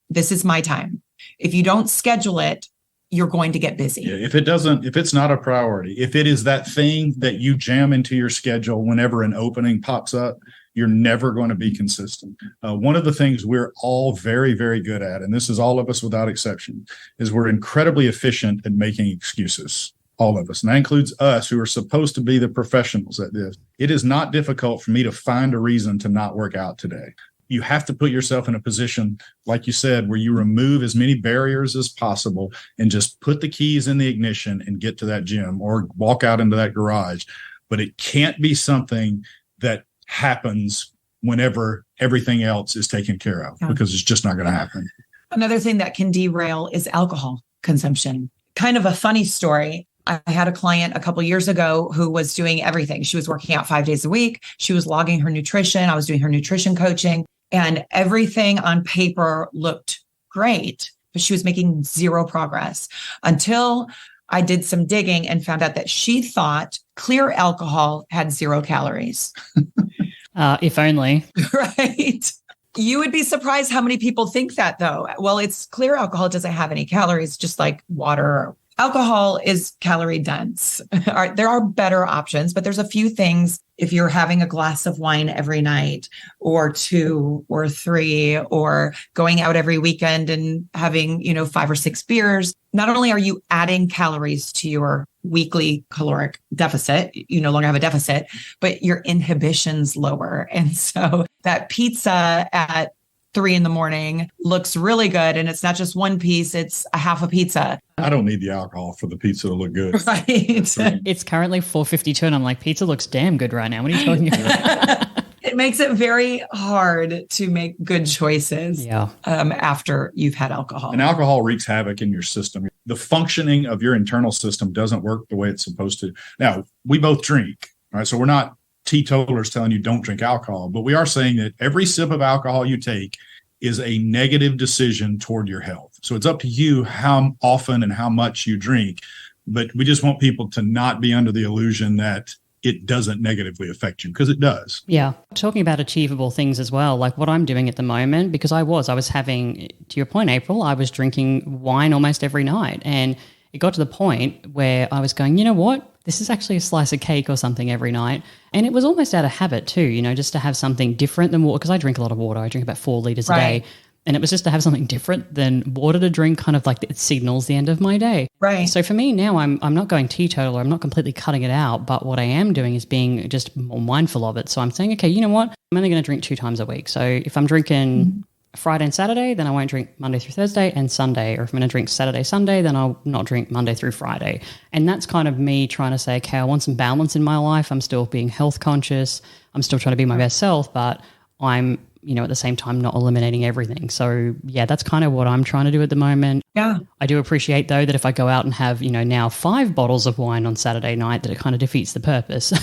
[SPEAKER 2] this is my time. If you don't schedule it, you're going to get busy.
[SPEAKER 3] Yeah, if it's not a priority, if it is that thing that you jam into your schedule whenever an opening pops up, you're never going to be consistent. One of the things we're all very, very good at, and this is all of us without exception, is we're incredibly efficient at making excuses. All of us. And that includes us who are supposed to be the professionals at this. It is not difficult for me to find a reason to not work out today. You have to put yourself in a position, like you said, where you remove as many barriers as possible and just put the keys in the ignition and get to that gym or walk out into that garage. But it can't be something that happens whenever everything else is taken care of, because it's just not going to happen.
[SPEAKER 2] Another thing that can derail is alcohol consumption. Kind of a funny story. I had a client a couple of years ago who was doing everything. She was working out 5 days a week. She was logging her nutrition. I was doing her nutrition coaching, and everything on paper looked great, but she was making zero progress until I did some digging and found out that she thought clear alcohol had 0 calories.
[SPEAKER 1] If only.
[SPEAKER 2] Right. You would be surprised how many people think that, though. Well, it's clear alcohol. It doesn't have any calories, just like water. Alcohol is calorie dense. There are better options, but there's a few things. If you're having a glass of wine every night or 2 or 3, or going out every weekend and having, 5 or 6 beers, not only are you adding calories to your weekly caloric deficit, you no longer have a deficit, but your inhibition's lower. And so that pizza at 3 a.m. looks really good. And it's not just one piece, it's a half a pizza.
[SPEAKER 3] I don't need the alcohol for the pizza to look good.
[SPEAKER 2] Right.
[SPEAKER 1] It's currently 4:52 and I'm like, pizza looks damn good right now. What are you talking about?
[SPEAKER 2] It makes it very hard to make good choices after you've had alcohol.
[SPEAKER 3] And alcohol wreaks havoc in your system. The functioning of your internal system doesn't work the way it's supposed to. Now, we both drink, right? So we're not teetotalers telling you don't drink alcohol, but we are saying that every sip of alcohol you take is a negative decision toward your health. So it's up to you how often and how much you drink, but we just want people to not be under the illusion that it doesn't negatively affect you, because it does.
[SPEAKER 1] Yeah. Talking about achievable things as well, like what I'm doing at the moment, because I was having, to your point, April, I was drinking wine almost every night. And it got to the point where I was going, you know what? This is actually a slice of cake or something every night. And it was almost out of habit too, just to have something different than water, because I drink a lot of water. I drink about 4 liters a day. And it was just to have something different than water to drink, kind of like it signals the end of my day.
[SPEAKER 2] Right.
[SPEAKER 1] So for me now, I'm not going teetotal, or I'm not completely cutting it out, but what I am doing is being just more mindful of it. So I'm saying, okay, you know what? I'm only going to drink 2 times a week. So if I'm drinking Friday and Saturday, then I won't drink Monday through Thursday and Sunday. Or if I'm going to drink Saturday, Sunday, then I'll not drink Monday through Friday. And that's kind of me trying to say, okay, I want some balance in my life. I'm still being health conscious. I'm still trying to be my best self, but I'm, at the same time, not eliminating everything. So yeah, that's kind of what I'm trying to do at the moment.
[SPEAKER 2] Yeah.
[SPEAKER 1] I do appreciate though that if I go out and have, now 5 bottles of wine on Saturday night, that it kind of defeats the purpose.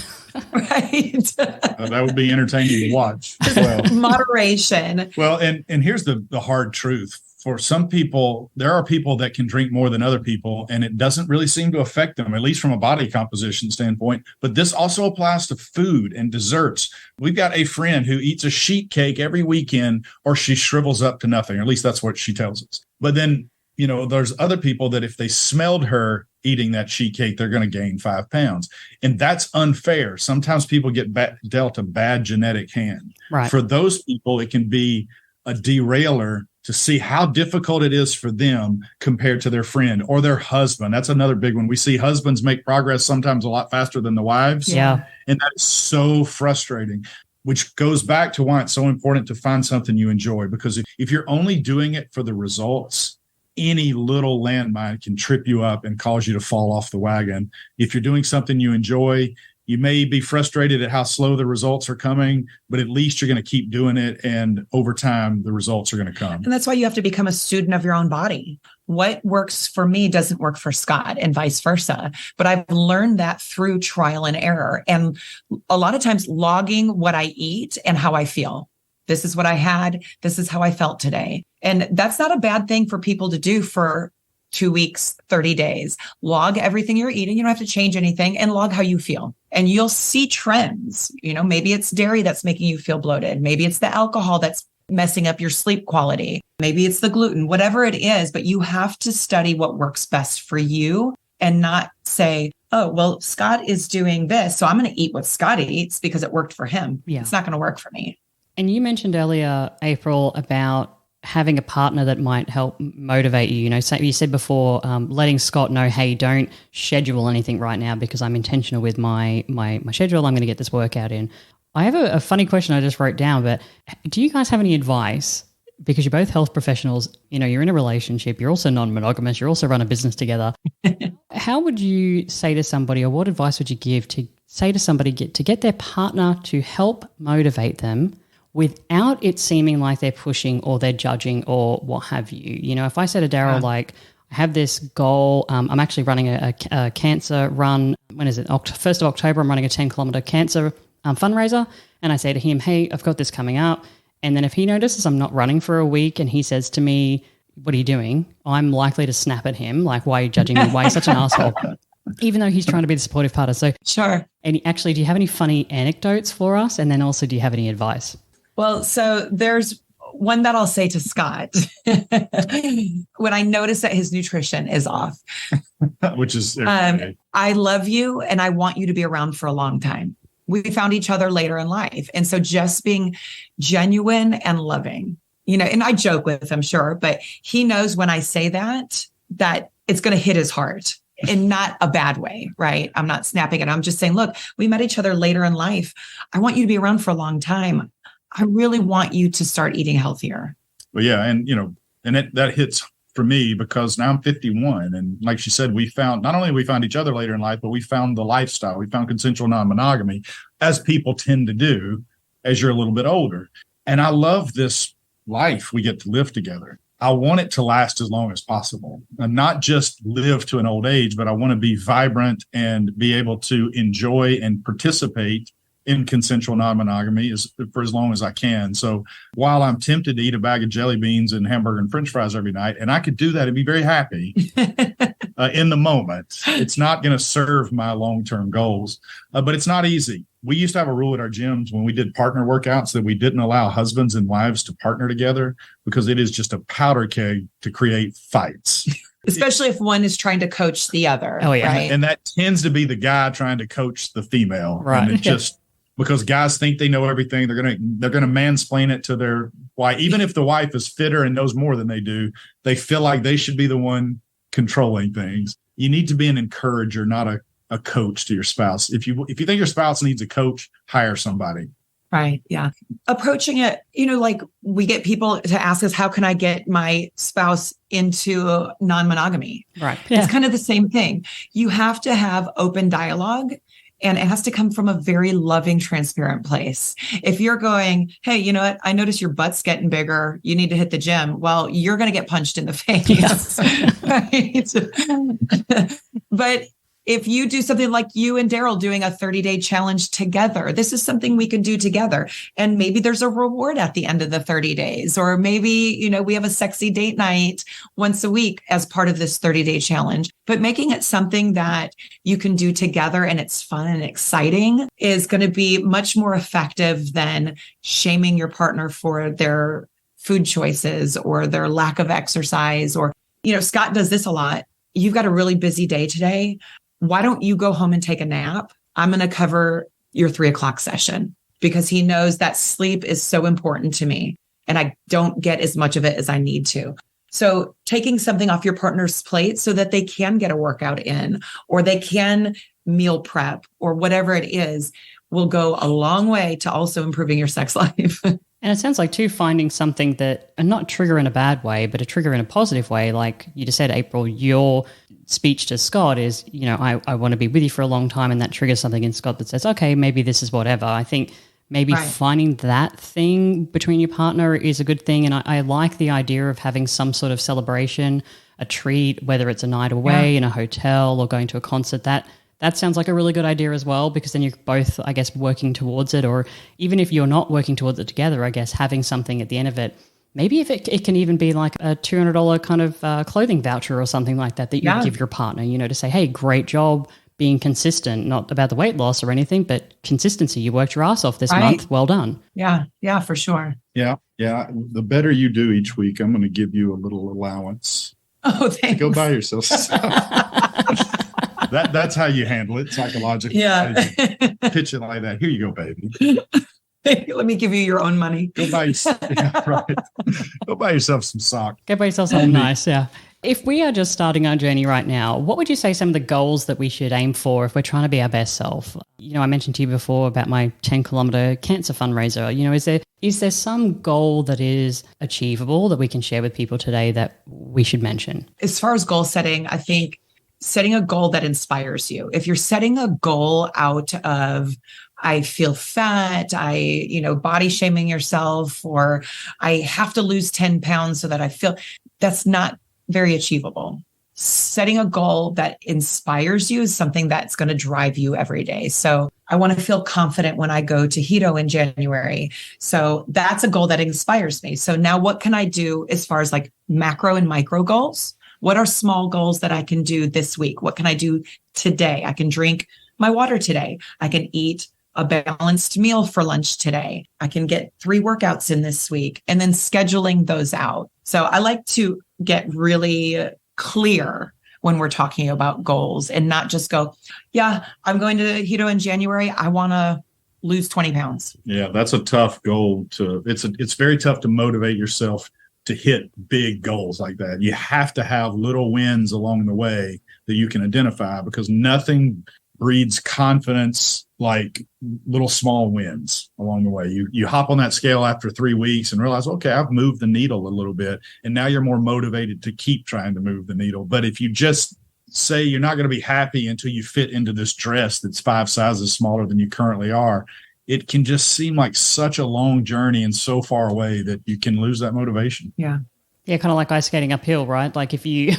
[SPEAKER 2] Right.
[SPEAKER 3] That would be entertaining to watch as well.
[SPEAKER 2] Moderation.
[SPEAKER 3] Well, and here's the hard truth. For some people, there are people that can drink more than other people, and it doesn't really seem to affect them, at least from a body composition standpoint. But this also applies to food and desserts. We've got a friend who eats a sheet cake every weekend, or she shrivels up to nothing. Or at least that's what she tells us. But then, there's other people that if they smelled her eating that sheet cake, they're going to gain 5 pounds. And that's unfair. Sometimes people get dealt a bad genetic hand.
[SPEAKER 1] Right.
[SPEAKER 3] For those people, it can be a derailer to see how difficult it is for them compared to their friend or their husband. That's another big one. We see husbands make progress sometimes a lot faster than the wives.
[SPEAKER 1] Yeah.
[SPEAKER 3] And that is so frustrating, which goes back to why it's so important to find something you enjoy. Because if you're only doing it for the results, any little landmine can trip you up and cause you to fall off the wagon. If you're doing something you enjoy, you may be frustrated at how slow the results are coming, but at least you're going to keep doing it. And over time, the results are going to come.
[SPEAKER 2] And that's why you have to become a student of your own body. What works for me doesn't work for Scott, and vice versa. But I've learned that through trial and error. And a lot of times logging what I eat and how I feel. This is what I had. This is how I felt today. And that's not a bad thing for people to do for 2 weeks, 30 days. Log everything you're eating. You don't have to change anything, and log how you feel. And you'll see trends. Maybe it's dairy that's making you feel bloated. Maybe it's the alcohol that's messing up your sleep quality. Maybe it's the gluten, whatever it is. But you have to study what works best for you and not say, oh, well, Scott is doing this, so I'm going to eat what Scott eats because it worked for him.
[SPEAKER 1] Yeah.
[SPEAKER 2] It's not going to work for me.
[SPEAKER 1] And you mentioned earlier, April, about having a partner that might help motivate you. So you said before, letting Scott know, hey, don't schedule anything right now because I'm intentional with my schedule. I'm going to get this workout in. I have a funny question I just wrote down, but do you guys have any advice? Because you're both health professionals, you're in a relationship, you're also non-monogamous, you're also run a business together. How would you say to somebody, or what advice would you give to say to somebody to get their partner to help motivate them without it seeming like they're pushing or they're judging or what have you? If I say to Daryl, I have this goal, I'm actually running a cancer run. When is it? 1st of October, I'm running a 10-kilometer cancer fundraiser. And I say to him, hey, I've got this coming up. And then if he notices I'm not running for a week and he says to me, what are you doing? I'm likely to snap at him, like, why are you judging me? Why are you such an asshole? Even though he's trying to be the supportive partner. So
[SPEAKER 2] Sure.
[SPEAKER 1] And actually, do you have any funny anecdotes for us? And then also, do you have any advice?
[SPEAKER 2] Well, so there's one that I'll say to Scott when I notice that his nutrition is off,
[SPEAKER 3] which is,
[SPEAKER 2] I love you and I want you to be around for a long time. We found each other later in life. And so just being genuine and loving, and I joke with him, sure, but he knows when I say that it's going to hit his heart in not a bad way, right? I'm not snapping it. I'm just saying, look, we met each other later in life. I want you to be around for a long time. I really want you to start eating healthier.
[SPEAKER 3] Well, yeah. And, that hits for me because now I'm 51. And like she said, not only we found each other later in life, but we found the lifestyle. We found consensual non-monogamy, as people tend to do as you're a little bit older. And I love this life we get to live together. I want it to last as long as possible, and not just live to an old age, but I want to be vibrant and be able to enjoy and participate in consensual non-monogamy for as long as I can. So while I'm tempted to eat a bag of jelly beans and hamburger and French fries every night, and I could do that and be very happy in the moment, it's not going to serve my long-term goals. But it's not easy. We used to have a rule at our gyms when we did partner workouts that we didn't allow husbands and wives to partner together because it is just a powder keg to create fights.
[SPEAKER 2] Especially if one is trying to coach the other.
[SPEAKER 1] Oh, yeah.
[SPEAKER 2] Right?
[SPEAKER 3] And that tends to be the guy trying to coach the female.
[SPEAKER 1] Right.
[SPEAKER 3] And it just because guys think they know everything. They're gonna mansplain it to their wife. Even if the wife is fitter and knows more than they do, they feel like they should be the one controlling things. You need to be an encourager, not a coach to your spouse. If you think your spouse needs a coach, hire somebody.
[SPEAKER 2] Right. Yeah. Approaching it, like we get people to ask us, how can I get my spouse into non-monogamy?
[SPEAKER 1] Right. Yeah.
[SPEAKER 2] It's kind of the same thing. You have to have open dialogue, and it has to come from a very loving, transparent place. If you're going, hey, you know what? I notice your butt's getting bigger. You need to hit the gym. Well, you're going to get punched in the face. Yes. Right? But if you do something like you and Daryl doing a 30-day challenge together, this is something we can do together. And maybe there's a reward at the end of the 30 days, or maybe, we have a sexy date night once a week as part of this 30-day challenge. But making it something that you can do together and it's fun and exciting is going to be much more effective than shaming your partner for their food choices or their lack of exercise. Or, Scott does this a lot. You've got a really busy day today. Why don't you go home and take a nap? I'm going to cover your 3:00 session, because he knows that sleep is so important to me and I don't get as much of it as I need to. So taking something off your partner's plate so that they can get a workout in, or they can meal prep, or whatever it is, will go a long way to also improving your sex life.
[SPEAKER 1] And it sounds like, too, finding something that, and not trigger in a bad way, but a trigger in a positive way. Like you just said, April, your speech to Scott is, I want to be with you for a long time. And that triggers something in Scott that says, okay, maybe this is whatever. I think maybe finding that thing between your partner is a good thing. And I like the idea of having some sort of celebration, a treat, whether it's a night away in a hotel or going to a concert. That sounds like a really good idea as well, because then you're both, I guess, working towards it. Or even if you're not working towards it together, I guess having something at the end of it. Maybe if it can even be like a $200 kind of clothing voucher or something like that you give your partner, to say, hey, great job being consistent, not about the weight loss or anything, but consistency. You worked your ass off this month. Well done.
[SPEAKER 2] Yeah. Yeah, for sure.
[SPEAKER 3] Yeah. Yeah. The better you do each week, I'm going to give you a little allowance.
[SPEAKER 2] Oh, thanks.
[SPEAKER 3] Go buy yourself stuff. That's how you handle it psychologically.
[SPEAKER 2] Yeah.
[SPEAKER 3] Pitch it like that. Here you go, baby.
[SPEAKER 2] Let me give you your own money.
[SPEAKER 3] Go buy yourself some socks.
[SPEAKER 1] Go buy yourself something nice, yeah. If we are just starting our journey right now, what would you say some of the goals that we should aim for if we're trying to be our best self? I mentioned to you before about my 10-kilometer cancer fundraiser. Is there some goal that is achievable that we can share with people today that we should mention? As
[SPEAKER 2] far as goal setting, I think setting a goal that inspires you. If you're setting a goal out of, I feel fat, body shaming yourself, or I have to lose 10 pounds so that I feel, that's not very achievable. Setting a goal that inspires you is something that's going to drive you every day. So I want to feel confident when I go to Hito in January. So that's a goal that inspires me. So now what can I do as far as like macro and micro goals? What are small goals that I can do this week? What can I do today? I can drink my water today. I can eat a balanced meal for lunch today. I can get 3 workouts in this week, and then scheduling those out. So I like to get really clear when we're talking about goals and not just go, yeah, I'm going to Hito in January. I want to lose 20 pounds.
[SPEAKER 3] Yeah, that's a tough goal it's very tough to motivate yourself to hit big goals like that. You have to have little wins along the way that you can identify, because nothing breeds confidence like little small wins along the way. You hop on that scale after 3 weeks and realize, okay, I've moved the needle a little bit, and now you're more motivated to keep trying to move the needle. But if you just say you're not going to be happy until you fit into this dress that's 5 sizes smaller than you currently are, it can just seem like such a long journey and so far away that you can lose that motivation.
[SPEAKER 2] Yeah.
[SPEAKER 1] Yeah, kind of like ice skating uphill, right? Like if you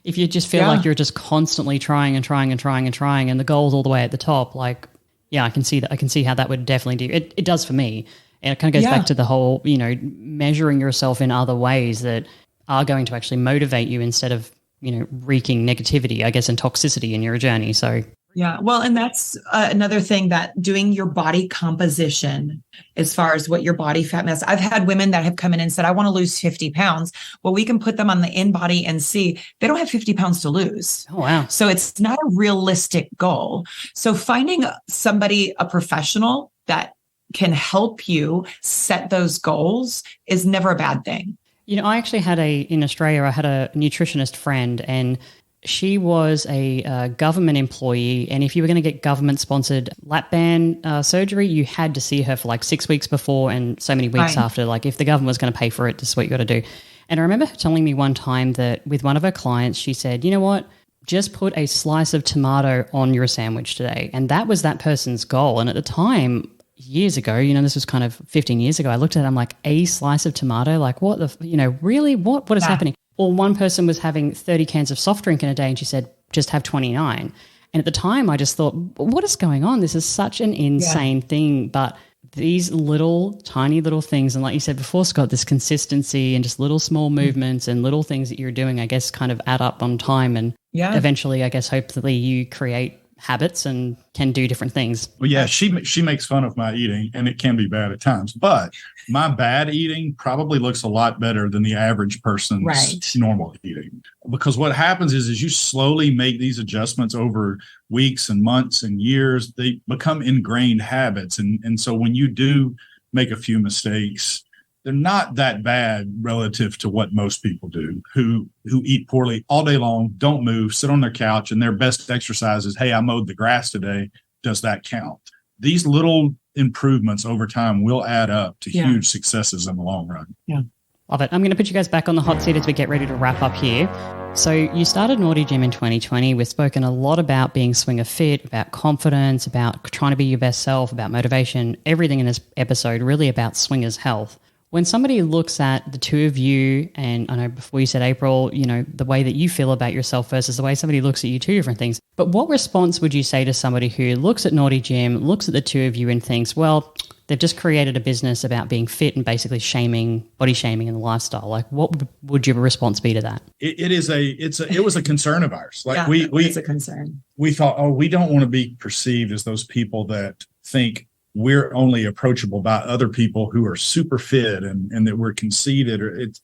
[SPEAKER 1] just feel like you're just constantly trying and the goal's all the way at the top, like, yeah, I can see that. I can see how that would definitely do. It does for me. And it kind of goes back to the whole, measuring yourself in other ways that are going to actually motivate you instead of, wreaking negativity, I guess, and toxicity in your journey. So
[SPEAKER 2] yeah, well, and that's another thing, that doing your body composition as far as what your body fat mass. I've had women that have come in and said, I want to lose 50 pounds. Well, we can put them on the InBody and see they don't have 50 pounds to lose.
[SPEAKER 1] Oh, wow.
[SPEAKER 2] So it's not a realistic goal. So finding somebody, a professional, that can help you set those goals is never a bad thing.
[SPEAKER 1] I actually had in Australia, I had a nutritionist friend, and she was a government employee. And if you were going to get government-sponsored lap band surgery, you had to see her for like 6 weeks before and so many weeks after. Like if the government was going to pay for it, this is what you got to do. And I remember her telling me one time that with one of her clients, she said, you know what? Just put a slice of tomato on your sandwich today. And that was that person's goal. And at the time, years ago, this was kind of 15 years ago, I looked at it, I'm like, a slice of tomato? Like what really? What is happening? Or one person was having 30 cans of soft drink in a day and she said, just have 29. And at the time I just thought, what is going on? This is such an insane thing. But these tiny little things, and like you said before, Scott, this consistency and just little small movements and little things that you're doing, I guess, kind of add up on time. And eventually, I guess, hopefully you create habits and can do different things.
[SPEAKER 3] Well, yeah, she makes fun of my eating, and it can be bad at times. But my bad eating probably looks a lot better than the average person's normal eating. Because what happens is you slowly make these adjustments over weeks and months and years. They become ingrained habits. And so when you do make a few mistakes, they're not that bad relative to what most people do who eat poorly all day long, don't move, sit on their couch, and their best exercise is, hey, I mowed the grass today. Does that count? These little improvements over time will add up to huge successes in the long run.
[SPEAKER 2] Yeah.
[SPEAKER 1] Love it. I'm going to put you guys back on the hot seat as we get ready to wrap up here. So you started Naughty Gym in 2020. We've spoken a lot about being swinger fit, about confidence, about trying to be your best self, about motivation, everything in this episode really about swingers' health. When somebody looks at the two of you, and I know before you said, April, the way that you feel about yourself versus the way somebody looks at you, two different things. But what response would you say to somebody who looks at Naughty Gym, looks at the two of you and thinks, well, they've just created a business about being fit and basically body shaming in the lifestyle? Like, what would your response be to that?
[SPEAKER 3] It was a concern of ours. Like
[SPEAKER 2] it's a concern.
[SPEAKER 3] We thought, we don't want to be perceived as those people that think we're only approachable by other people who are super fit and that we're conceited.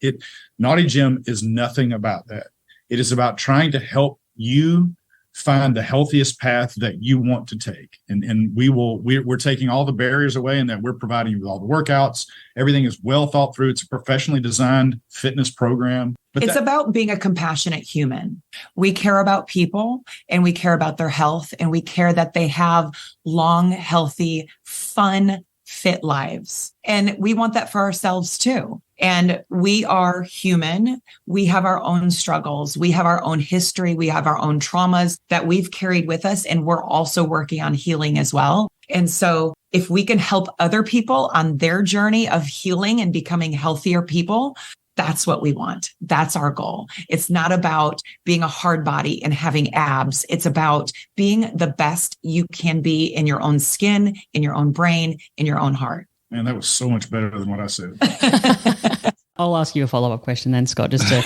[SPEAKER 3] Naughty Gym is nothing about that. It is about trying to help you find the healthiest path that you want to take. And we're taking all the barriers away, and that we're providing you with all the workouts. Everything is well thought through. It's a professionally designed fitness program. But
[SPEAKER 2] it's about being a compassionate human. We care about people, and we care about their health, and we care that they have long, healthy, fun, fit lives. And we want that for ourselves too. And we are human. We have our own struggles. We have our own history. We have our own traumas that we've carried with us. And we're also working on healing as well. And so if we can help other people on their journey of healing and becoming healthier people, that's what we want. That's our goal. It's not about being a hard body and having abs. It's about being the best you can be in your own skin, in your own brain, in your own heart.
[SPEAKER 3] Man, that was so much better than what I said.
[SPEAKER 1] I'll ask you a follow-up question then, Scott, just to...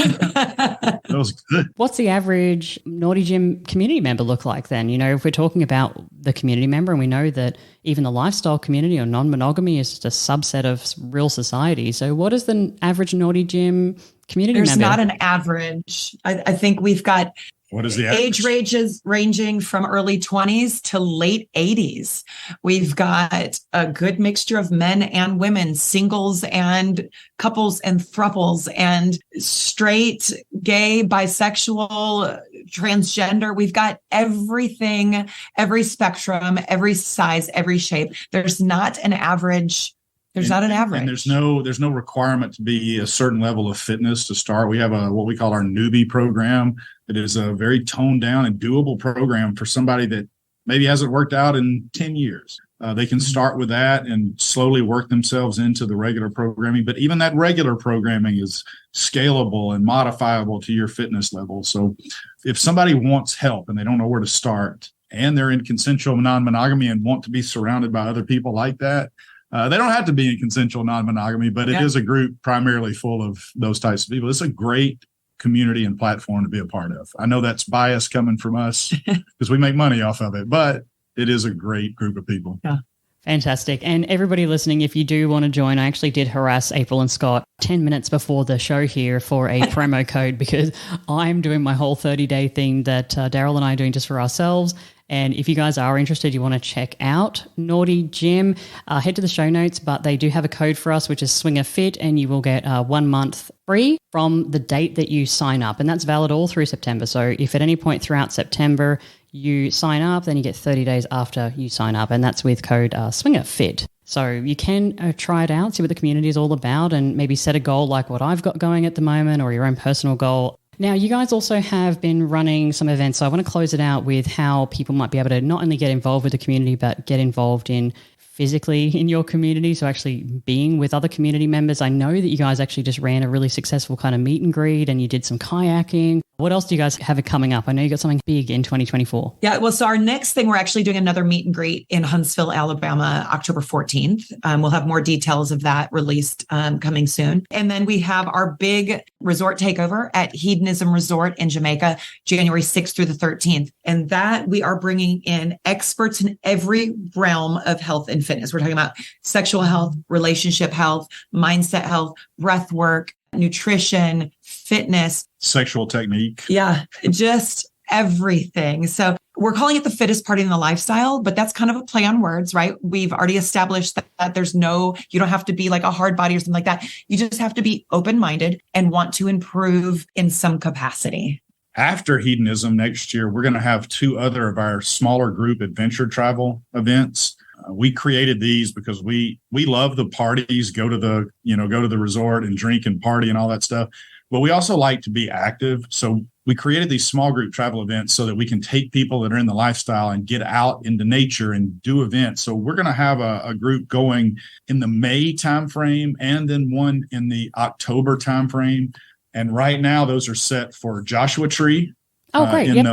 [SPEAKER 3] That was good.
[SPEAKER 1] What's the average Naughty Gym community member look like then? If we're talking about the community member, and we know that even the lifestyle community or non-monogamy is just a subset of real society. So what is the average Naughty Gym community member?
[SPEAKER 2] There's not an average. I think we've got...
[SPEAKER 3] What is the average?
[SPEAKER 2] Age ranges ranging from early 20s to late 80s. We've got a good mixture of men and women, singles and couples and thruples, and straight, gay, bisexual, transgender. We've got everything, every spectrum, every size, every shape. There's not an average. There's not an average.
[SPEAKER 3] And there's no requirement to be a certain level of fitness to start. We have what we call our newbie program. It is a very toned down and doable program for somebody that maybe hasn't worked out in 10 years. They can start with that and slowly work themselves into the regular programming. But even that regular programming is scalable and modifiable to your fitness level. So if somebody wants help and they don't know where to start, and they're in consensual non-monogamy and want to be surrounded by other people like that, they don't have to be in consensual non-monogamy, but it is a group primarily full of those types of people. It's a great community and platform to be a part of. I know that's bias coming from us because we make money off of it, but it is a great group of people.
[SPEAKER 1] Yeah. Fantastic. And everybody listening, if you do want to join, I actually did harass April and Scott 10 minutes before the show here for a promo code because I'm doing my whole 30-day thing that Daryl and I are doing just for ourselves. And if you guys are interested, you want to check out Naughty Gym, head to the show notes, but they do have a code for us, which is Swinger Fit, and you will get 1 month free from the date that you sign up. And that's valid all through September. So if at any point throughout September you sign up, then you get 30 days after you sign up. And that's with code Swinger Fit. So you can try it out, see what the community is all about, and maybe set a goal like what I've got going at the moment or your own personal goal. Now, you guys also have been running some events, so I want to close it out with how people might be able to not only get involved with the community, but get involved in physically in your community, so actually being with other community members. I know that you guys actually just ran a really successful kind of meet and greet, and you did some kayaking. What else do you guys have coming up? I know you got something big in 2024.
[SPEAKER 2] Yeah, well, so our next thing, we're actually doing another meet and greet in Huntsville, Alabama, October 14th. We'll have more details of that released coming soon. And then we have our big resort takeover at Hedonism Resort in Jamaica, January 6th through the 13th. And that we are bringing in experts in every realm of health and fitness. We're talking about sexual health, relationship health, mindset health, breath work, nutrition, fitness,
[SPEAKER 3] sexual technique.
[SPEAKER 2] Yeah, just everything. So we're calling it the fittest party in the lifestyle, but that's kind of a play on words, right? We've already established that you don't have to be like a hard body or something like that. You just have to be open-minded and want to improve in some capacity.
[SPEAKER 3] After Hedonism next year, we're going to have 2 other of our smaller group adventure travel events. We created these because we love the parties, go to the resort and drink and party and all that stuff. But we also like to be active. So we created these small group travel events so that we can take people that are in the lifestyle and get out into nature and do events. So we're going to have a group going in the May timeframe and then one in the October timeframe. And right now those are set for Joshua Tree.
[SPEAKER 1] Oh, great.
[SPEAKER 3] In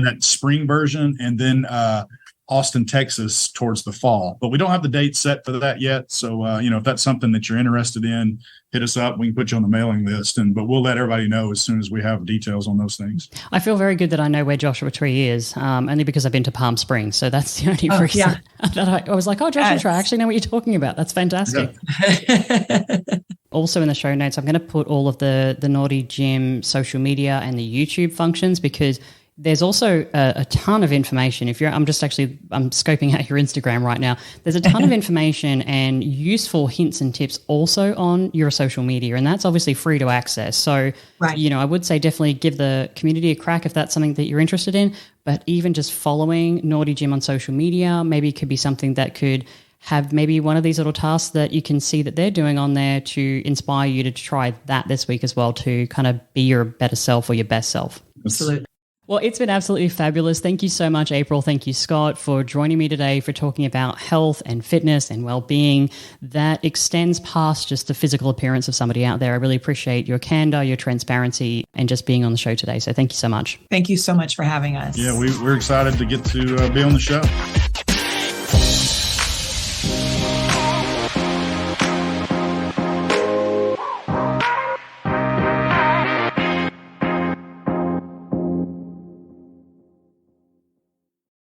[SPEAKER 3] that spring version. And then Austin, Texas towards the fall. But we don't have the date set for that yet. So, if that's something that you're interested in, hit us up. We can put you on the mailing list. But we'll let everybody know as soon as we have details on those things.
[SPEAKER 1] I feel very good that I know where Joshua Tree is, only because I've been to Palm Springs. So that's the only reason that I was like, Joshua Tree, I actually know what you're talking about. That's fantastic. Yeah. Also in the show notes, I'm going to put all of the Naughty Gym social media and the YouTube functions, because there's also a ton of information. I'm scoping out your Instagram right now. There's a ton of information and useful hints and tips also on your social media, and that's obviously free to access. So, right. I would say definitely give the community a crack if that's something that you're interested in. But even just following Naughty Gym on social media maybe could be something that could have maybe one of these little tasks that you can see that they're doing on there to inspire you to try that this week as well, to kind of be your better self or your best self.
[SPEAKER 2] Absolutely.
[SPEAKER 1] Well, it's been absolutely fabulous. Thank you so much, April. Thank you, Scott, for joining me today, for talking about health and fitness and well-being that extends past just the physical appearance of somebody out there. I really appreciate your candor, your transparency, and just being on the show today. So thank you so much.
[SPEAKER 2] Thank you so much for having us.
[SPEAKER 3] Yeah, we're excited to get to be on the show.